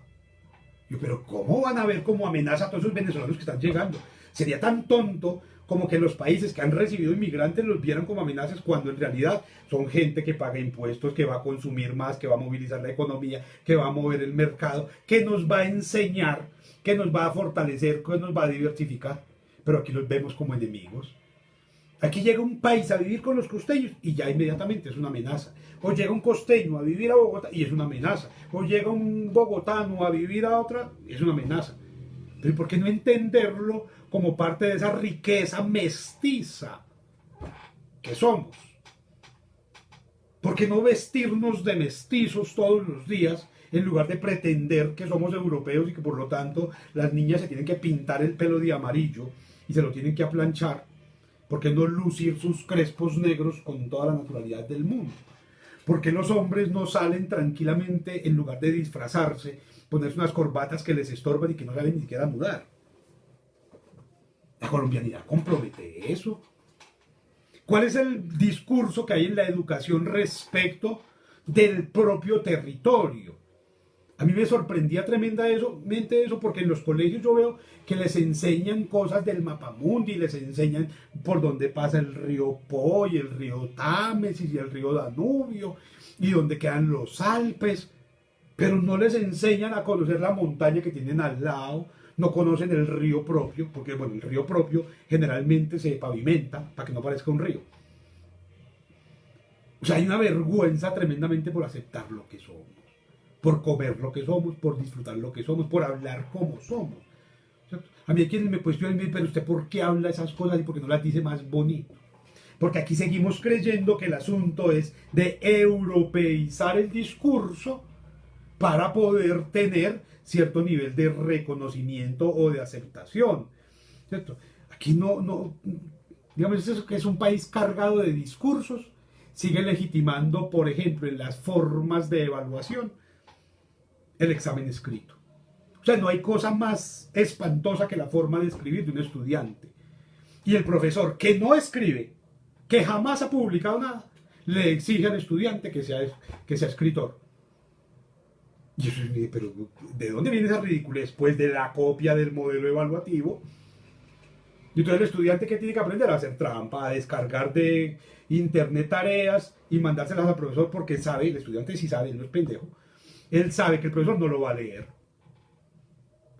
Yo, pero ¿cómo van a ver como amenaza a todos esos venezolanos que están llegando? Sería tan tonto como que los países que han recibido inmigrantes los vieran como amenazas, cuando en realidad son gente que paga impuestos, que va a consumir más, que va a movilizar la economía, que va a mover el mercado, que nos va a enseñar, que nos va a fortalecer, que nos va a diversificar. Pero aquí los vemos como enemigos. Aquí llega un país a vivir con los costeños y ya inmediatamente es una amenaza. O llega un costeño a vivir a Bogotá y es una amenaza. O llega un bogotano a vivir a otra y es una amenaza. Pero ¿por qué no entenderlo como parte de esa riqueza mestiza que somos? ¿Por qué no vestirnos de mestizos todos los días en lugar de pretender que somos europeos y que por lo tanto las niñas se tienen que pintar el pelo de amarillo y se lo tienen que aplanchar? ¿Por qué no lucir sus crespos negros con toda la naturalidad del mundo? ¿Por qué los hombres no salen tranquilamente, en lugar de disfrazarse, ponerse unas corbatas que les estorban y que no saben ni siquiera mudar? La colombianidad compromete eso. ¿Cuál es el discurso que hay en la educación respecto del propio territorio? A mí me sorprendía tremendamente eso, porque en los colegios yo veo que les enseñan cosas del mapamundi, les enseñan por dónde pasa el río Po y el río Támesis y el río Danubio y dónde quedan los Alpes, pero no les enseñan a conocer la montaña que tienen al lado, no conocen el río propio, porque bueno, el río propio generalmente se pavimenta para que no parezca un río. O sea, hay una vergüenza tremendamente por aceptar lo que somos, por comer lo que somos, por disfrutar lo que somos, por hablar como somos. ¿Cierto? A mí hay quienes me cuestionan, pero usted ¿por qué habla esas cosas y por qué no las dice más bonito? Porque aquí seguimos creyendo que el asunto es de europeizar el discurso para poder tener cierto nivel de reconocimiento o de aceptación. ¿Cierto? Aquí digamos, eso que es un país cargado de discursos, sigue legitimando, por ejemplo, en las formas de evaluación, el examen escrito. O sea, no hay cosa más espantosa que la forma de escribir de un estudiante. Y el profesor que no escribe, que jamás ha publicado nada, le exige al estudiante que sea escritor. Y eso, pero ¿de dónde viene esa ridiculez? Pues de la copia del modelo evaluativo. Y entonces el estudiante que tiene que aprender a hacer trampa, a descargar de internet tareas y mandárselas al profesor, porque sabe, el estudiante sí sabe, él no es pendejo, él sabe que el profesor no lo va a leer.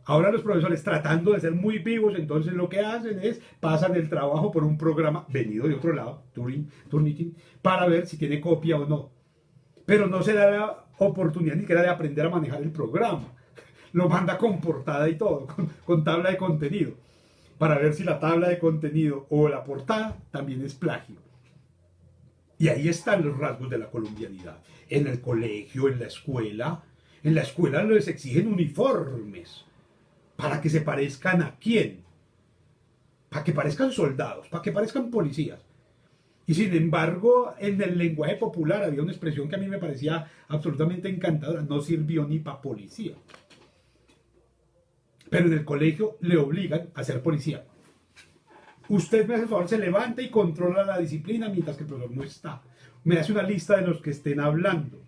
Ahora los profesores, tratando de ser muy vivos, entonces lo que hacen es pasan el trabajo por un programa venido de otro lado, Turnitin, para ver si tiene copia o no. Pero no se da la oportunidad ni siquiera de aprender a manejar el programa. Lo manda con portada y todo, con tabla de contenido, para ver si la tabla de contenido o la portada también es plagio. Y ahí están los rasgos de la colombianidad. En el colegio, en la escuela les exigen uniformes para que se parezcan a quién, para que parezcan soldados, para que parezcan policías. Y sin embargo, en el lenguaje popular había una expresión que a mí me parecía absolutamente encantadora, no sirvió ni para policía. Pero en el colegio le obligan a ser policía. Usted me hace el favor, se levanta y controla la disciplina mientras que el profesor no está. Me hace una lista de los que estén hablando.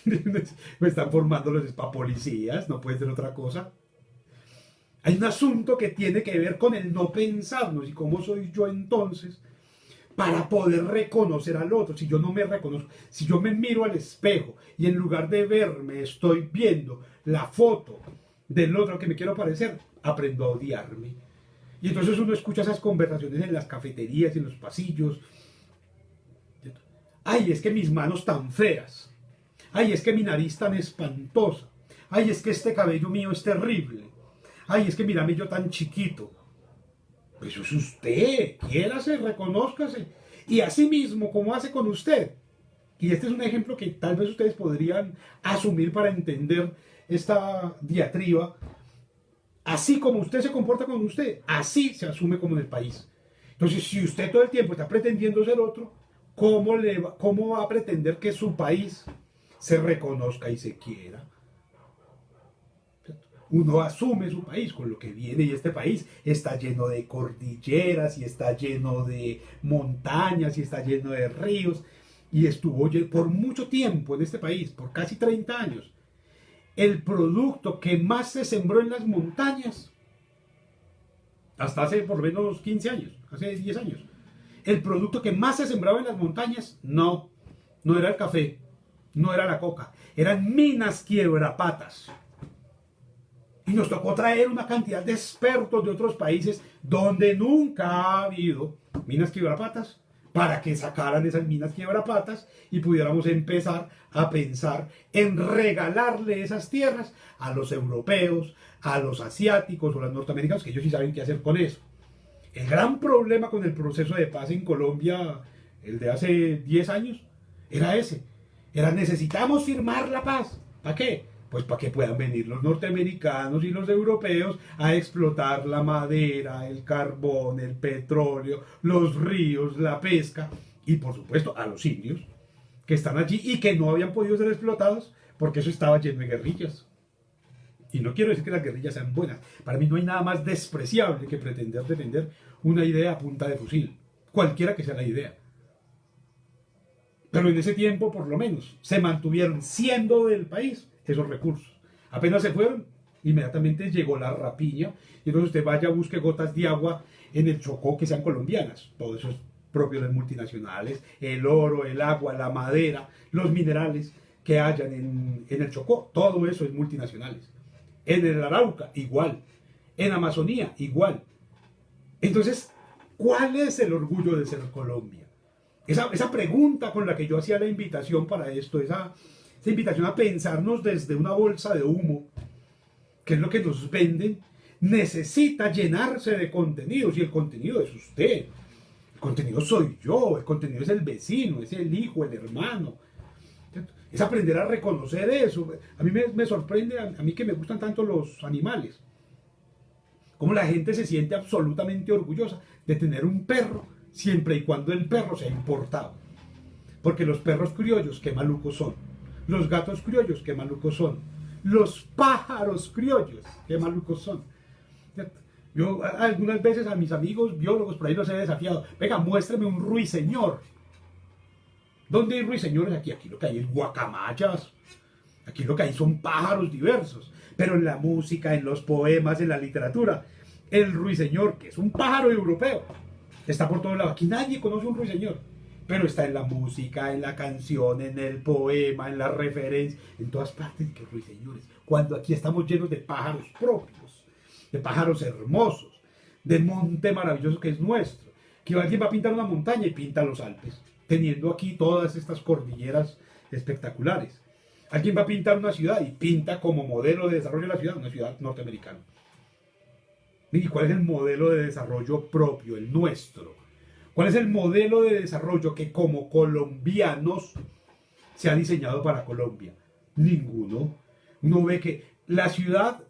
Me están formando los para policías, no puede ser otra cosa. Hay un asunto que tiene que ver con el no pensarnos y cómo soy yo entonces para poder reconocer al otro. Si yo no me reconozco, si yo me miro al espejo y en lugar de verme estoy viendo la foto del otro que me quiero parecer, aprendo a odiarme. Y entonces uno escucha esas conversaciones en las cafeterías y en los pasillos. Ay, es que mis manos tan feas. Ay, es que mi nariz tan espantosa. Ay, es que este cabello mío es terrible. Ay, es que mírame yo tan chiquito. Pues eso es usted. Quiérase, reconózcase. Y así mismo, como hace con usted. Y este es un ejemplo que tal vez ustedes podrían asumir para entender esta diatriba. Así como usted se comporta con usted, así se asume como en el país. Entonces, si usted todo el tiempo está pretendiendo ser otro, ¿cómo va a pretender que su país se reconozca y se quiera? Uno asume su país con lo que viene y este país está lleno de cordilleras y está lleno de montañas y está lleno de ríos y estuvo por mucho tiempo en este país, por casi 30 años. El producto que más se sembró en las montañas, hasta hace por lo menos 15 años, hace 10 años, el producto que más se sembraba en las montañas, no era el café, no era la coca, eran minas quiebrapatas. Y nos tocó traer una cantidad de expertos de otros países donde nunca ha habido minas quiebrapatas para que sacaran esas minas quiebrapatas y pudiéramos empezar a pensar en regalarle esas tierras a los europeos, a los asiáticos o a los norteamericanos, que ellos sí saben qué hacer con eso. El gran problema con el proceso de paz en Colombia, el de hace 10 años, era ese. Era necesitamos firmar la paz. ¿Para qué? Pues para que puedan venir los norteamericanos y los europeos a explotar la madera, el carbón, el petróleo, los ríos, la pesca y por supuesto a los indios que están allí y que no habían podido ser explotados porque eso estaba lleno de guerrillas. Y no quiero decir que las guerrillas sean buenas. Para mí no hay nada más despreciable que pretender defender una idea a punta de fusil, cualquiera que sea la idea. Pero en ese tiempo, por lo menos, se mantuvieron siendo del país esos recursos. Apenas se fueron, inmediatamente llegó la rapiña, y entonces usted vaya, busque gotas de agua en el Chocó que sean colombianas. Todo eso es propio de las multinacionales, el oro, el agua, la madera, los minerales que hayan en el Chocó, todo eso es multinacionales. En el Arauca, igual. En Amazonía, igual. Entonces, ¿cuál es el orgullo de ser Colombia? Esa pregunta con la que yo hacía la invitación para esto, esa invitación a pensarnos desde una bolsa de humo, que es lo que nos venden, necesita llenarse de contenidos, y el contenido es usted. El contenido soy yo, el contenido es el vecino, es el hijo, el hermano. ¿Cierto? Es aprender a reconocer eso. A mí me sorprende, a mí que me gustan tanto los animales, cómo la gente se siente absolutamente orgullosa de tener un perro, siempre y cuando el perro sea importado. Porque los perros criollos, qué malucos son. Los gatos criollos, qué malucos son. Los pájaros criollos, qué malucos son. ¿Cierto? Yo algunas veces a mis amigos biólogos por ahí los he desafiado. Venga, muéstrame un ruiseñor. ¿Dónde hay ruiseñores? Aquí lo que hay es guacamayas. Aquí lo que hay son pájaros diversos. Pero en la música, en los poemas, en la literatura, el ruiseñor, que es un pájaro europeo, está por todos lados. Aquí nadie conoce un ruiseñor, pero está en la música, en la canción, en el poema, en la referencia, en todas partes que ruiseñores. Cuando aquí estamos llenos de pájaros propios, de pájaros hermosos, de monte maravilloso que es nuestro. Que alguien va a pintar una montaña y pinta los Alpes, teniendo aquí todas estas cordilleras espectaculares. Alguien va a pintar una ciudad y pinta como modelo de desarrollo de la ciudad una ciudad norteamericana. ¿Y cuál es el modelo de desarrollo propio, el nuestro? ¿Cuál es el modelo de desarrollo que como colombianos se ha diseñado para Colombia? Ninguno. Uno ve que la ciudad,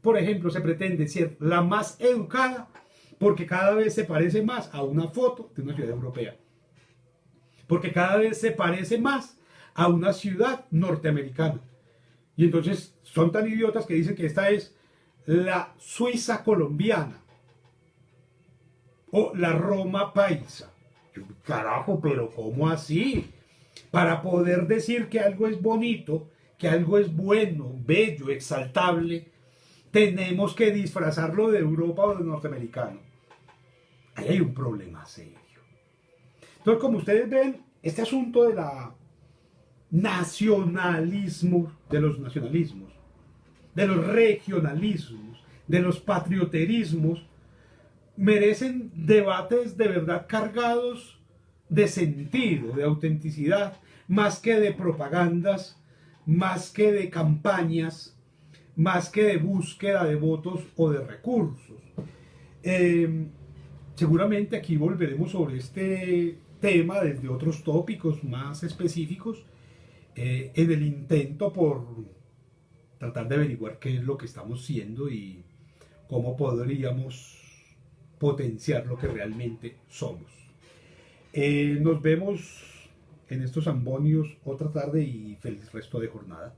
por ejemplo, se pretende ser la más educada porque cada vez se parece más a una foto de una ciudad europea. Porque cada vez se parece más a una ciudad norteamericana. Y entonces son tan idiotas que dicen que esta es la Suiza colombiana o la Roma paisa. Carajo, pero ¿cómo así? Para poder decir que algo es bonito, que algo es bueno, bello, exaltable, tenemos que disfrazarlo de Europa o de norteamericano. Ahí hay un problema serio. Entonces, como ustedes ven, este asunto de la nacionalismo, de los nacionalismos, de los regionalismos, de los patrioterismos, merecen debates de verdad cargados de sentido, de autenticidad, más que de propagandas, más que de campañas, más que de búsqueda de votos o de recursos. Seguramente aquí volveremos sobre este tema desde otros tópicos más específicos, en el intento por tratar de averiguar qué es lo que estamos siendo y cómo podríamos potenciar lo que realmente somos. Nos vemos en estos ambonios otra tarde y feliz resto de jornada.